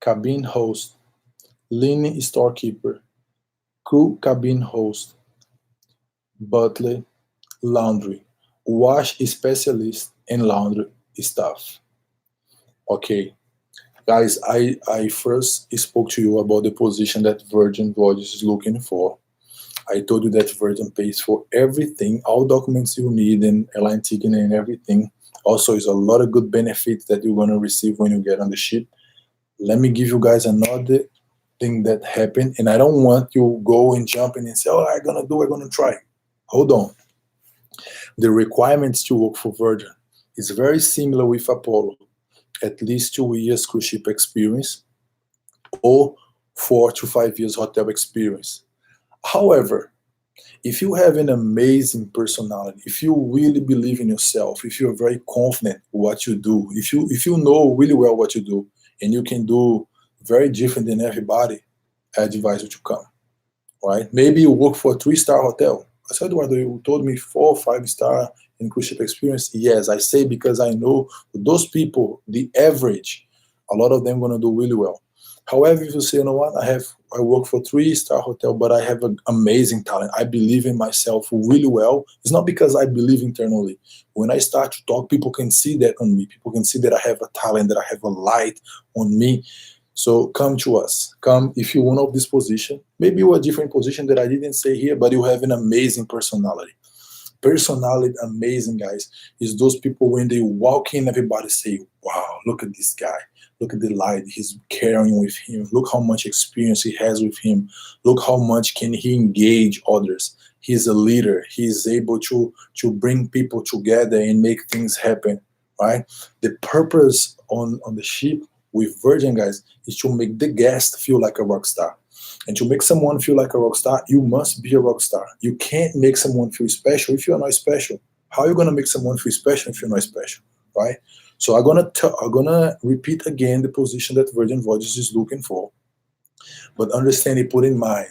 cabin host, linen storekeeper, crew cabin host, butler, laundry, wash specialist, and laundry staff. Okay, guys, I first spoke to you about the position that Virgin Voyages is looking for. I told you that Virgin pays for everything, all documents you need, and airline ticket and everything. Also, is a lot of good benefits that you're going to receive when you get on the ship. Let me give you guys another thing that happened, and I don't want you go and jump in and say, oh, I'm going to try. Hold on. The requirements to work for Virgin is very similar with Apollo. At least 2 years cruise ship experience or 4 to 5 years hotel experience. However, If you have an amazing personality, if you really believe in yourself, if you're very confident what you do, if you know really well what you do, and you can do very different than everybody, I advise you to come. Right? Maybe you work for a 3-star hotel. I said, Eduardo, you told me 4 or 5-star in cruise ship experience. Yes, I say because I know those people, the average, a lot of them going to do really well. However, if you say, you know what, I work for 3-star hotel, but I have an amazing talent. I believe in myself really well. It's not because I believe internally. When I start to talk, people can see that on me. People can see that I have a talent, that I have a light on me. So come to us. Come if you want of this position. Maybe you're a different position that I didn't say here, but you have an amazing personality. Personality, amazing, guys, is those people when they walk in, everybody say, wow, look at this guy. Look at the light he's carrying with him. Look how much experience he has with him. Look how much can he engage others. He's a leader. He's able to bring people together and make things happen, right? The purpose on the ship with Virgin, guys, is to make the guest feel like a rock star. And to make someone feel like a rock star, you must be a rock star. You can't make someone feel special if you're not special. How are you gonna make someone feel special if you're not special, right? So I'm gonna repeat again the position that Virgin Voyages is looking for. But understand it, put in mind,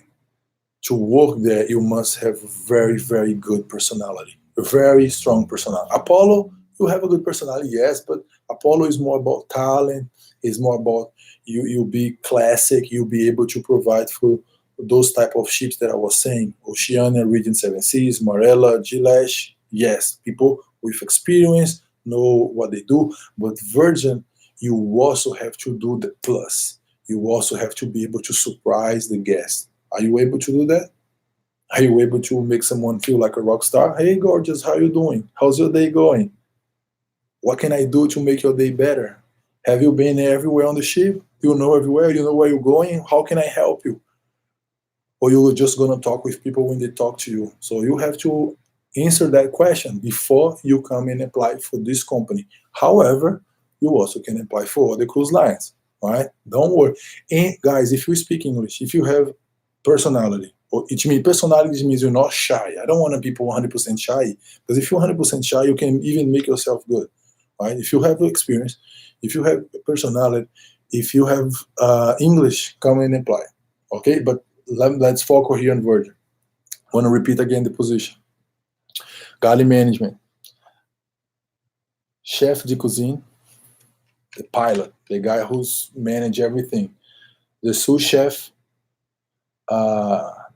to work there, you must have very, very good personality, a very strong personality. Apollo, you have a good personality, yes, but Apollo is more about talent, is more about you be classic, you'll be able to provide for those type of ships that I was saying, Oceania, Region 7 Seas, Marella, Gilesh, yes, people with experience know what they do, but Virgin, you also have to do the plus. You also have to be able to surprise the guest. Are you able to do that? Are you able to make someone feel like a rock star? Hey, gorgeous, how you doing? How's your day going? What can I do to make your day better? Have you been everywhere on the ship? You know everywhere? You know where you're going? How can I help you? Or you're just going to talk with people when they talk to you. So you have to answer that question before you come and apply for this company. However, you also can apply for other cruise lines, right? Don't worry. And guys, if you speak English, if you have personality, or it means personality means you're not shy. I don't want people 100% shy, because if you're 100% shy, you can even make yourself good, right? If you have experience, if you have personality, if you have English, come and apply, okay? But let's focus here on Virgin. I want to repeat again the position. Galley management, chef de cuisine, the pilot, the guy who's manage everything, the sous chef,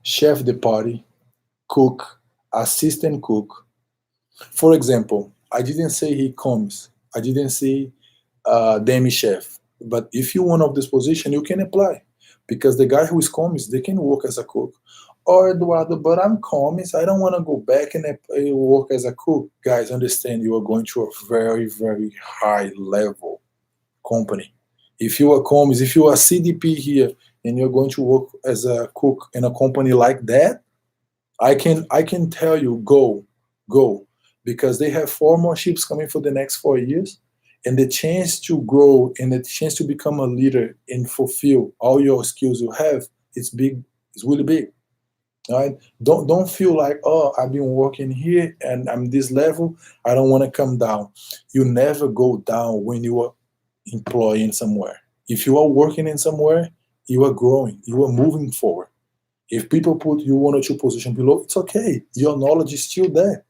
chef de party, cook, assistant cook. For example, I didn't say he comes. I didn't say demi chef. But if you want of this position, you can apply, because the guy who is commis, they can work as a cook. Or Eduardo, but I'm commis. I don't want to go back and work as a cook. Guys, understand you are going to a very, very high level company. If you are commis, if you are CDP here and you're going to work as a cook in a company like that, I can tell you go, because they have 4 more ships coming for the next 4 years, and the chance to grow and the chance to become a leader and fulfill all your skills you have, it's big. It's really big. Right? Don't feel like, oh, I've been working here and I'm this level, I don't want to come down. You never go down when you are employing somewhere. If you are working in somewhere, you are growing, you are moving forward. If people put you 1 or 2 positions below, it's okay. Your knowledge is still there.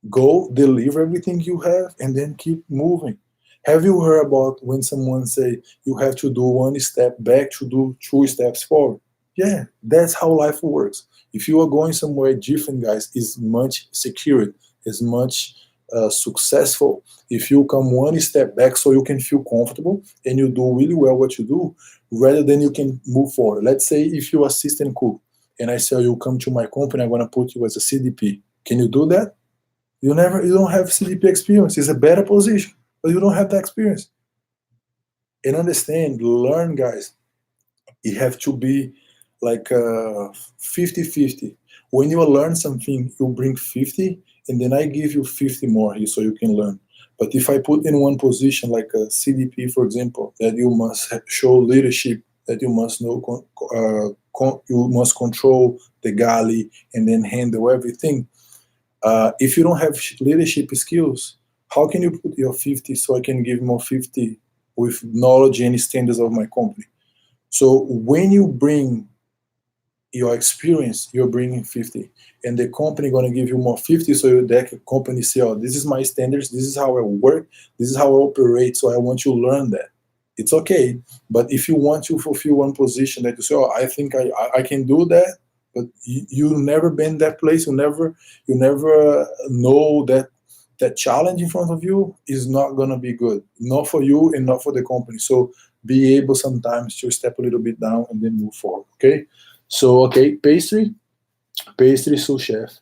Go deliver everything you have and then keep moving. Have you heard about when someone say you have to do 1 step back to do 2 steps forward? Yeah, that's how life works. If you are going somewhere different, guys, is much secure, is much successful. If you come 1 step back so you can feel comfortable and you do really well what you do, rather than you can move forward. Let's say if you're assistant cook and I say you come to my company, I'm going to put you as a CDP. Can you do that? You don't have CDP experience. It's a better position, but you don't have that experience. And understand, learn, guys. You have to be like 50-50. When you learn something, you bring 50, and then I give you 50 more here so you can learn. But if I put in 1 position, like a CDP, for example, that you must show leadership, that you must know you must control the galley and then handle everything. If you don't have leadership skills, how can you put your 50 so I can give more 50 with knowledge and standards of my company? So when you bring your experience, you're bringing 50, and the company going to give you more 50, so that company say, oh, this is my standards, this is how I work, this is how I operate, so I want you to learn that. It's okay, but if you want to fulfill one position that you say, oh, I think I can do that, but you never been that place, you never know that challenge in front of you is not going to be good, not for you and not for the company. So be able sometimes to step a little bit down and then move forward. Okay. So, okay, pastry sous chef,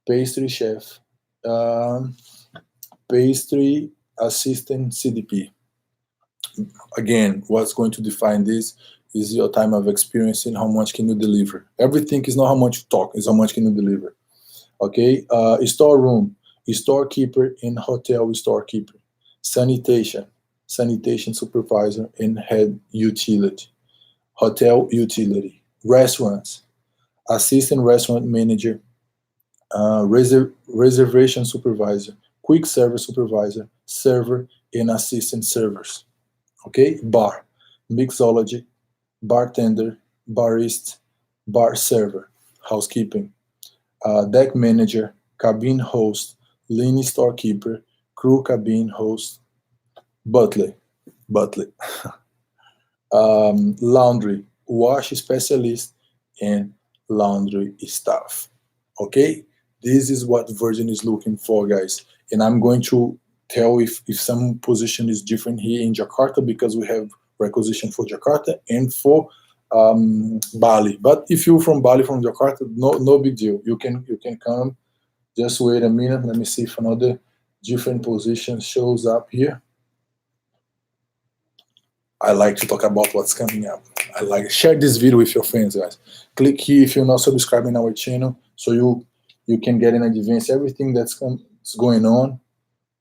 pastry chef, um, pastry assistant CDP. Again, what's going to define this is your time of experience and how much can you deliver. Everything is not how much you talk, it's how much can you deliver. Okay, storeroom, storekeeper and hotel storekeeper. Sanitation, sanitation supervisor and head utility. Hotel utility. Restaurants, assistant restaurant manager, reservation supervisor, quick service supervisor, server, and assistant servers. Okay, bar, mixology, bartender, barista, bar server, housekeeping, deck manager, cabin host, lean storekeeper, crew cabin host, butler, butler, laundry, wash specialist, and laundry staff. Okay, this is what Virgin is looking for, guys. And I'm going to tell if some position is different here in Jakarta, because we have requisition for Jakarta and for Bali. But if you're from Bali, from Jakarta, no big deal. You can come. Just wait a minute. Let me see if another different position shows up here. I like to talk about what's coming up. I like share this video with your friends, guys. Click here if you're not subscribing our channel, so you can get in advance everything that's going on.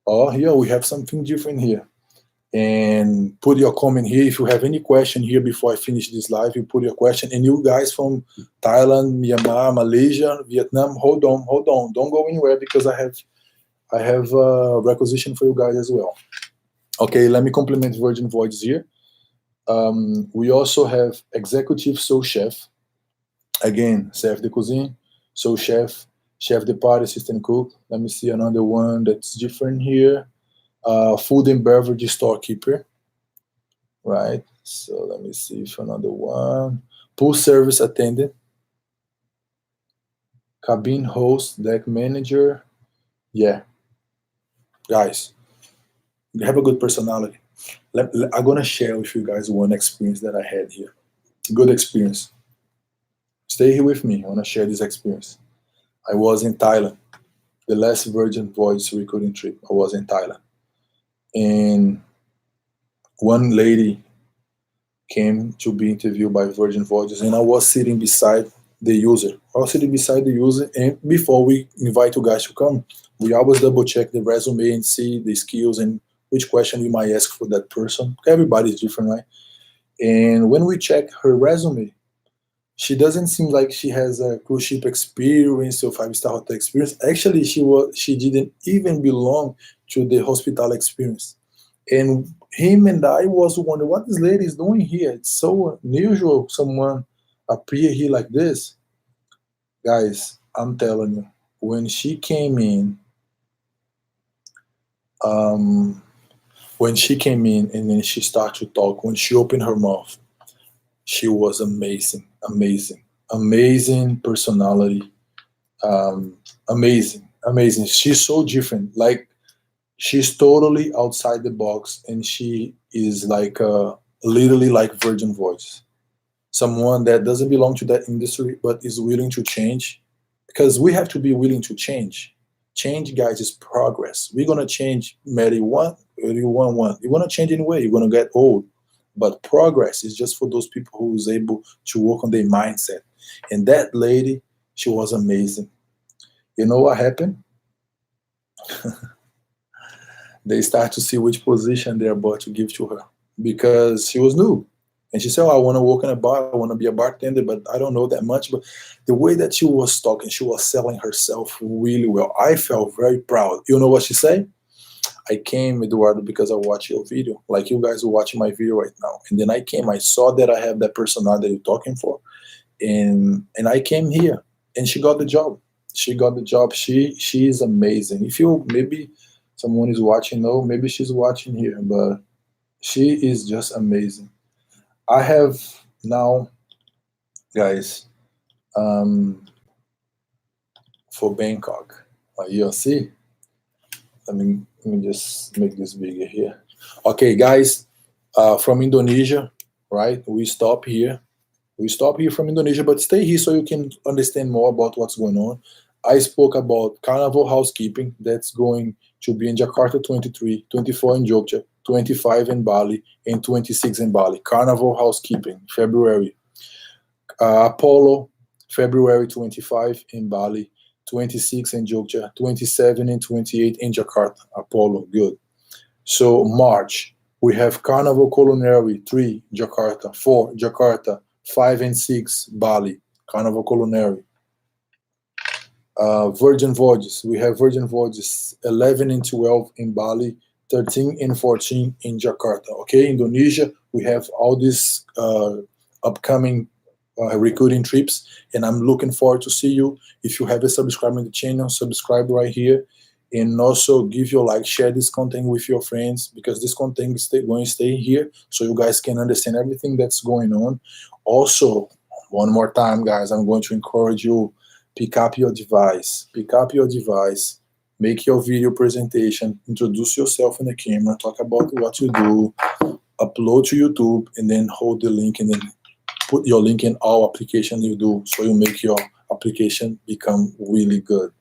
Oh, here we have something different here. And put your comment here if you have any question here before I finish this live. You put your question. And you guys from Thailand, Myanmar, Malaysia, Vietnam, hold on, don't go anywhere, because I have a requisition for you guys as well. Okay, let me compliment Virgin Voyages here. We also have executive sous chef, again, chef de cuisine, sous chef, chef de party, assistant cook. Let me see another one that's different here. Food and beverage storekeeper, right? So let me see if another one. Pool service attendant, cabin host, deck manager. Yeah, guys, you have a good personality. I'm gonna share with you guys one experience that I had here. Good experience. Stay here with me. I wanna share this experience. I was in Thailand. The last Virgin Voyage recruiting trip, I was in Thailand. And one lady came to be interviewed by Virgin Voyages, and I was sitting beside the user. And before we invite you guys to come, we always double check the resume and see the skills and which question we might ask for that person. Everybody's different, right? And when we check her resume, she doesn't seem like she has a cruise ship experience or five-star hotel experience. Actually, she didn't even belong to the hospital experience. And him and I was wondering what this lady is doing here. It's so unusual someone appear here like this. Guys, I'm telling you, when she came in, and then she started to talk, when she opened her mouth, she was amazing personality, amazing. She's so different. Like, she's totally outside the box, and she is like literally like Virgin Voice, someone that doesn't belong to that industry but is willing to change, because we have to be willing to change. Change, guys, is progress. We're gonna change, maybe one. You're gonna change anyway. You're gonna get old, but progress is just for those people who's able to work on their mindset. And that lady, she was amazing. You know what happened? They start to see which position they're about to give to her, because she was new. And she said, oh, I want to work in a bar. I want to be a bartender, but I don't know that much. But the way that she was talking, she was selling herself really well. I felt very proud. You know what she said? I came, Eduardo, because I watched your video. Like you guys are watching my video right now. And then I came, I saw that I have that personality you're talking for. And I came here. And she got the job. She got the job. She is amazing. If you, maybe someone is watching, no, maybe she's watching here, but she is just amazing. I have now, guys, for Bangkok. You see? Let me just make this bigger here. Okay, guys, from Indonesia, right? We stop here. We stop here from Indonesia, but stay here so you can understand more about what's going on. I spoke about Carnival housekeeping. That's going to be in Jakarta 23, 24 in Jogja, 25 in Bali, and 26 in Bali. Carnival housekeeping, February. Apollo, February 25 in Bali, 26 in Jogja, 27 and 28 in Jakarta. Apollo, good. So March, we have Carnival Culinary, 3, Jakarta, 4, Jakarta, 5 and 6, Bali, Carnival Culinary. Virgin Voyages, we have Virgin Voyages, 11 and 12 in Bali, 13 and 14 in Jakarta. Okay, Indonesia, we have all these upcoming recruiting trips, and I'm looking forward to see you. If you haven't subscribed to the channel, subscribe right here, and also give your like, share this content with your friends, because this content is going to stay here so you guys can understand everything that's going on. Also, one more time, guys, I'm going to encourage you, pick up your device, make your video presentation, introduce yourself in the camera, talk about what you do, upload to YouTube, and then hold the link, and then put your link in all application you do, so you make your application become really good.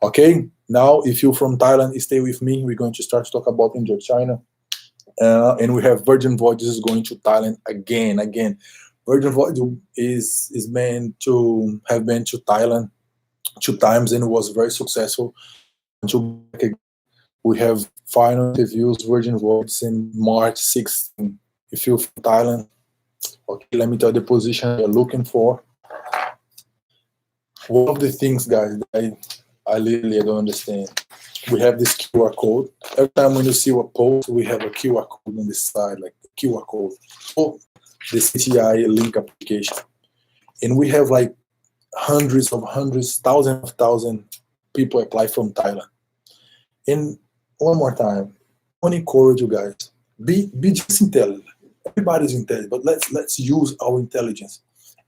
Okay, now if you're from Thailand, stay with me. We're going to start to talk about Enjoy China. And we have Virgin Voyages going to Thailand again. Virgin Voyages is meant to have been to Thailand 2 times, and it was very successful. We have final interviews, Virgin Voyages in March 16. If you're from Thailand, okay, let me tell you the position you're looking for. One of the things, guys, that I literally don't understand. We have this QR code. Every time when you see a post, we have a QR code on the side, like the QR code for the CTI link application. And we have like hundreds, thousands of people apply from Thailand. And one more time, I want to encourage you guys, be just intelligent. Everybody's intelligent, but let's use our intelligence.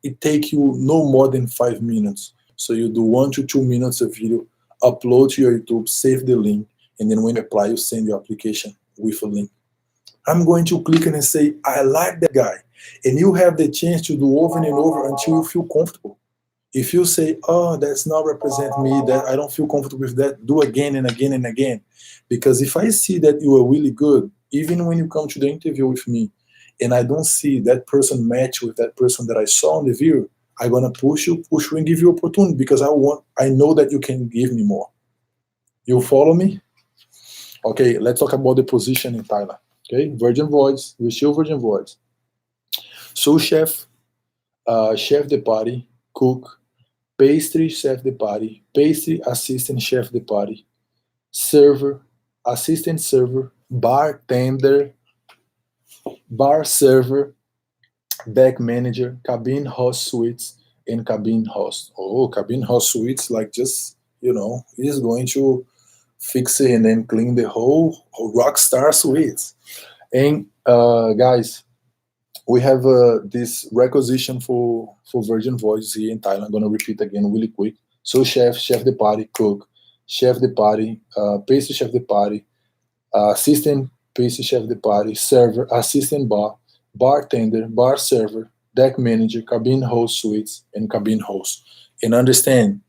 It takes you no more than 5 minutes. So you do 1 to 2 minutes of video, upload to your YouTube, save the link, and then when you apply, you send your application with a link. I'm going to click and say, I like that guy. And you have the chance to do over and over until you feel comfortable. If you say, oh, that's not represent me, that I don't feel comfortable with that, do again and again and again. Because if I see that you are really good, even when you come to the interview with me, and I don't see that person match with that person that I saw on the video, I'm gonna push you and give you opportunity, because I know that you can give me more. You follow me? Okay, let's talk about the position in Thailand. Okay, Virgin Voice, we're still Virgin Voice. Sous chef, chef de party, cook, pastry chef de party, pastry assistant chef de party, server, assistant server, bartender, bar server, deck manager, cabin host suites, and cabin host. Oh, cabin host suites, like just, he's going to fix it and then clean the whole rock star suites. And guys, we have this requisition for Virgin Voice here in Thailand. I'm going to repeat again really quick. So chef de party, cook, chef de party, pastry chef de party, assistant pastry chef de party, server, assistant bar, bartender, bar server, deck manager, cabin host suites, and cabin host. And understand,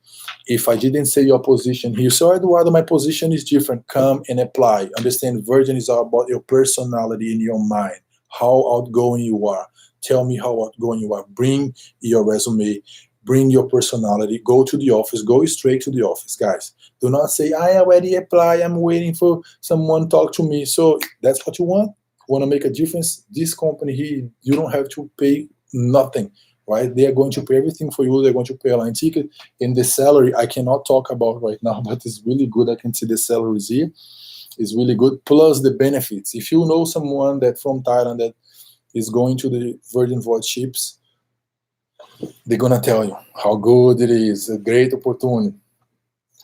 if I didn't say your position here, so Eduardo, my position is different, come and apply. Understand, Virgin is all about your personality in your mind, how outgoing you are. Tell me how outgoing you are. Bring your resume, bring your personality, go to the office, go straight to the office, guys. Do not say, I already apply, I'm waiting for someone to talk to me. So that's what you want? want to make a difference, this company here, you don't have to pay nothing, right? They are going to pay everything for you. They're going to pay a line ticket. And the salary, I cannot talk about right now, but it's really good. I can see the salaries here. It's really good. Plus the benefits. If you know someone that from Thailand that is going to the Virgin Voyage ships, they're going to tell you how good it is, a great opportunity.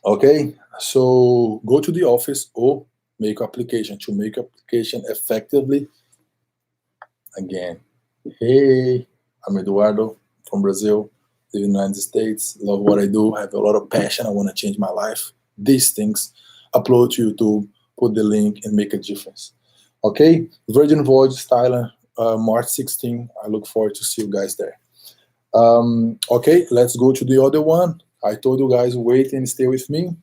Okay, so go to the office or make application. To make application effectively, again, hey, I'm Eduardo from Brazil, the United States. Love what I do. I have a lot of passion. I want to change my life. These things, upload to YouTube, put the link, and make a difference. Okay, Virgin Voyages Thailand, March 16. I look forward to see you guys there. Okay, let's go to the other one. I told you guys, wait and stay with me.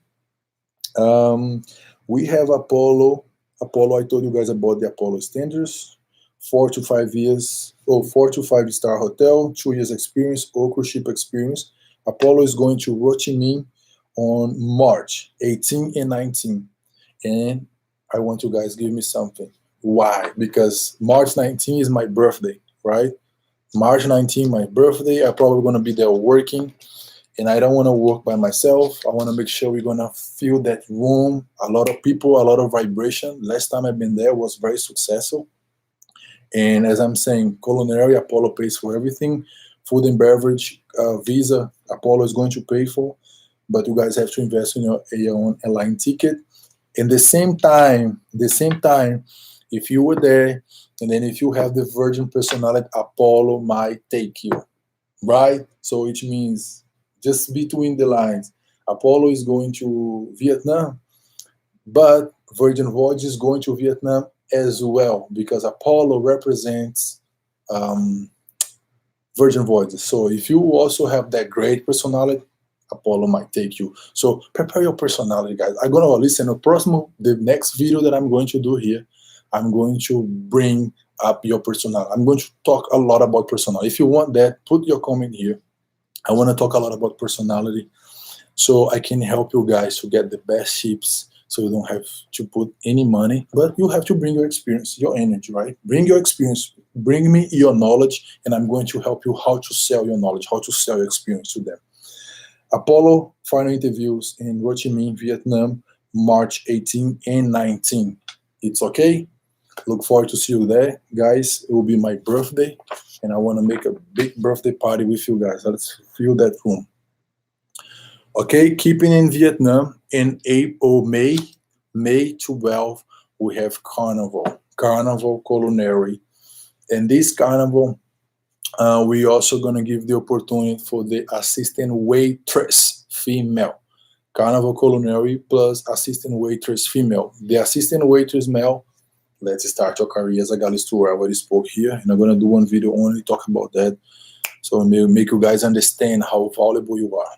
We have Apollo. Apollo, I told you guys about the Apollo standards. 4 to 5 years, 4 to 5 star hotel, 2 years experience, or cruise ship experience. Apollo is going to Ho Chi Minh on March 18 and 19. And I want you guys to give me something. Why? Because March 19 is my birthday, right? March 19, my birthday. I'm probably going to be there working. And I don't want to work by myself. I want to make sure we're going to fill that room. A lot of people, a lot of vibration. Last time I've been there was very successful. And as I'm saying, Culinary, Apollo pays for everything. Food and beverage, visa, Apollo is going to pay for. But you guys have to invest in your own airline ticket. And the same time, if you were there, and then if you have the Virgin personality, Apollo might take you, right? So which means, just between the lines, Apollo is going to Vietnam, but Virgin Voyage is going to Vietnam as well, because Apollo represents Virgin Voyages. So if you also have that great personality, Apollo might take you. So prepare your personality, guys. I'm going to listen to the next video that I'm going to do here. I'm going to bring up your personality. I'm going to talk a lot about personality. If you want that, put your comment here. I want to talk a lot about personality so I can help you guys to get the best ships, so you don't have to put any money, but you have to bring your experience, your energy, right? Bring your experience, bring me your knowledge, and I'm going to help you how to sell your knowledge, how to sell your experience to them. Apollo final interviews in Ho Chi Minh, Vietnam, March 18 and 19. It's okay. Look forward to see you there, guys. It will be my birthday, and I want to make a big birthday party with you guys. Let's fill that room. Okay, keeping in Vietnam, in May 12, we have Carnival Culinary. And this Carnival, we also going to give the opportunity for the assistant waitress female. Carnival Culinary plus assistant waitress female. The assistant waitress male, let's start your career as a Galisto. I already spoke here, and I'm going to do one video only talk about that, so make you guys understand how valuable you are.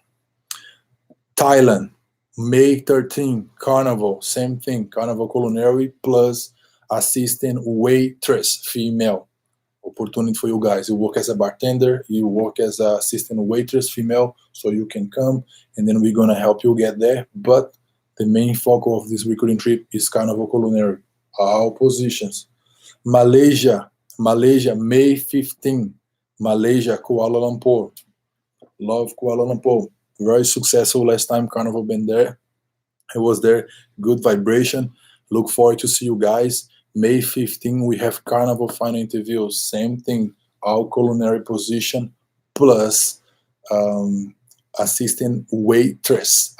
Thailand, May 13, Carnival, same thing, Carnival Culinary plus assistant waitress female. Opportunity for you guys. You work as a bartender, you work as an assistant waitress female, so you can come, and then we're going to help you get there. But the main focus of this recruiting trip is Carnival Culinary. All positions. Malaysia, May 15, Malaysia, Kuala Lumpur. Love Kuala Lumpur. Very successful last time Carnival been there. I was there. Good vibration. Look forward to see you guys. May 15, we have Carnival final interviews. Same thing. All culinary position plus assistant waitress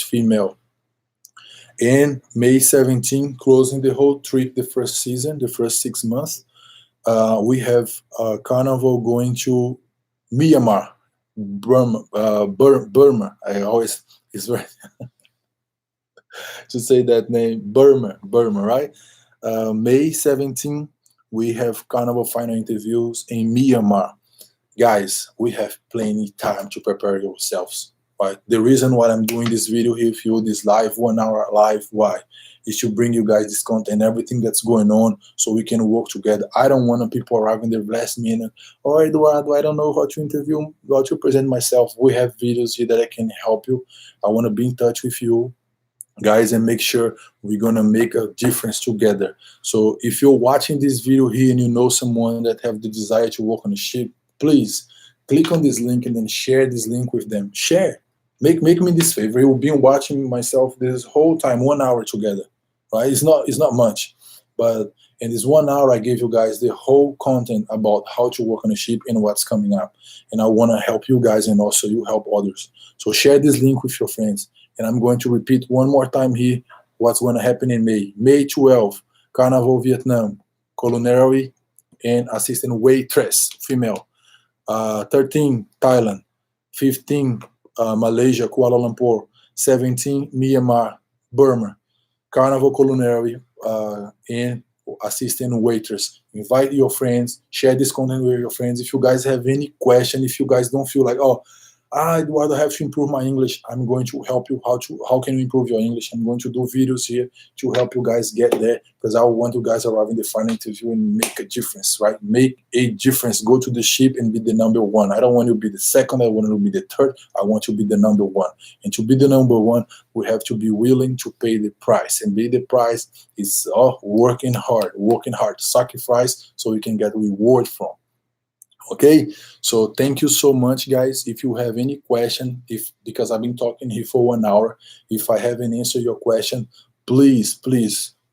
female. And May 17, closing the whole trip, the first season, the first 6 months, we have Carnival going to Myanmar. Burma. I always, it's very to say that name, Burma, right? May 17, we have Carnival final interviews in Myanmar. Guys, we have plenty time to prepare yourselves, right? The reason why I'm doing this video here for you, this live, 1 hour live, why? Is to bring you guys this content, everything that's going on, so we can work together. I don't want people arriving the last minute. Oh, Eduardo, I don't know how to interview, how to present myself. We have videos here that I can help you. I want to be in touch with you. guys, and make sure we're gonna make a difference together. So if you're watching this video here and you know someone that have the desire to work on a ship, please click on this link and then share this link with them. Share. Make me this favor. You've been watching myself this whole time, 1 hour together, right? It's not much, but in this 1 hour, I gave you guys the whole content about how to work on a ship and what's coming up. And I want to help you guys, and also you help others. So share this link with your friends. And I'm going to repeat one more time here what's going to happen in May. May 12th, Carnival Vietnam, Culinary and assistant waitress, female. 13, Thailand. 15, Malaysia, Kuala Lumpur. 17, Myanmar, Burma. Carnival Culinary and assistant waitress. Invite your friends, share this content with your friends. If you guys have any question, if you guys don't feel like, oh, I'd rather have to improve my English, I'm going to help you. How can you improve your English? I'm going to do videos here to help you guys get there, because I want you guys arrive in the final interview and make a difference, right? Make a difference. Go to the ship and be the number one. I don't want you to be the second. I want you to be the third. I want you to be the number one. And to be the number one, we have to be willing to pay the price. And pay the price is working hard, sacrifice, so we can get reward from. Okay, so thank you so much, guys. If you have any question, because I've been talking here for 1 hour, if I haven't answered your question, please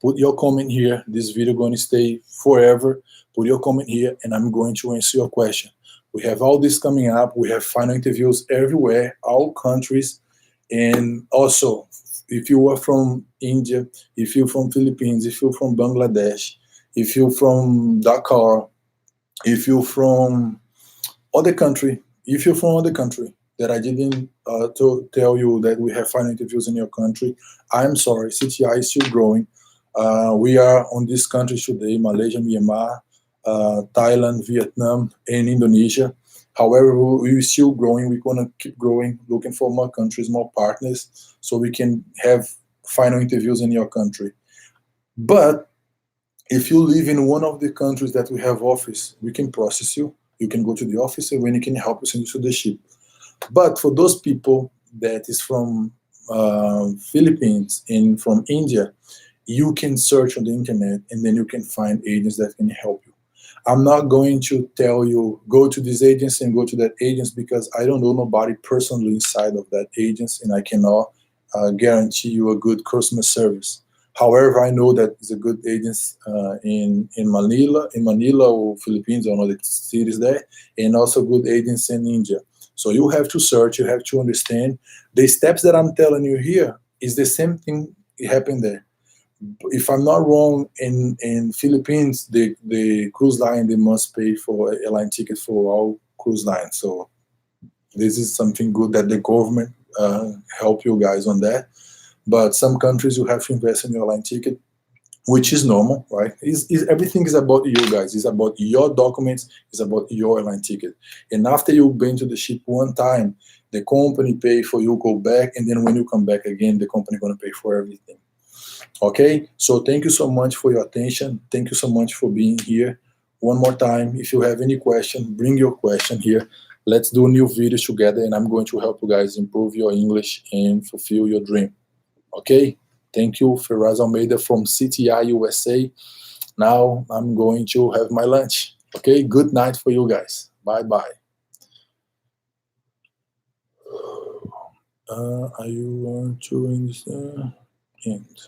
put your comment here. This video going to stay forever. Put your comment here and I'm going to answer your question. We have all this coming up. We have final interviews everywhere, all countries. And also, if you are from India, if you're from Philippines, if you're from Bangladesh, if you're from Dakar, if you're from other country, that I didn't to tell you that we have final interviews in your country, I'm sorry, CTI is still growing. We are on these countries today: Malaysia, Myanmar, Thailand, Vietnam, and Indonesia. However, we're still growing. We're going to keep growing, looking for more countries, more partners, so we can have final interviews in your country. But if you live in one of the countries that we have office, we can process you. You can go to the office and we can help you send you to the ship. But for those people that is from Philippines and from India, you can search on the internet and then you can find agents that can help you. I'm not going to tell you go to this agency and go to that agency, because I don't know nobody personally inside of that agency, and I cannot guarantee you a good customer service. However, I know that it's a good agency in Manila or Philippines, or other cities there, and also good agents in India. So you have to search, you have to understand. The steps that I'm telling you here is the same thing happened there. If I'm not wrong, in Philippines, the cruise line, they must pay for airline ticket for all cruise lines. So this is something good that the government help you guys on that. But some countries you have to invest in your airline ticket, which is normal, right? Everything is about you guys. It's about your documents. It's about your airline ticket. And after you've been to the ship one time, the company pay for you go back, and then when you come back again, the company gonna pay for everything. Okay, so thank you so much for your attention. Thank you so much for being here. One more time, if you have any question, bring your question here. Let's do new videos together, and I'm going to help you guys improve your English and fulfill your dream. Okay, thank you, Faraz Almeida from CTI USA. Now I'm going to have my lunch. Okay, good night for you guys. Bye-bye. Are you on to end?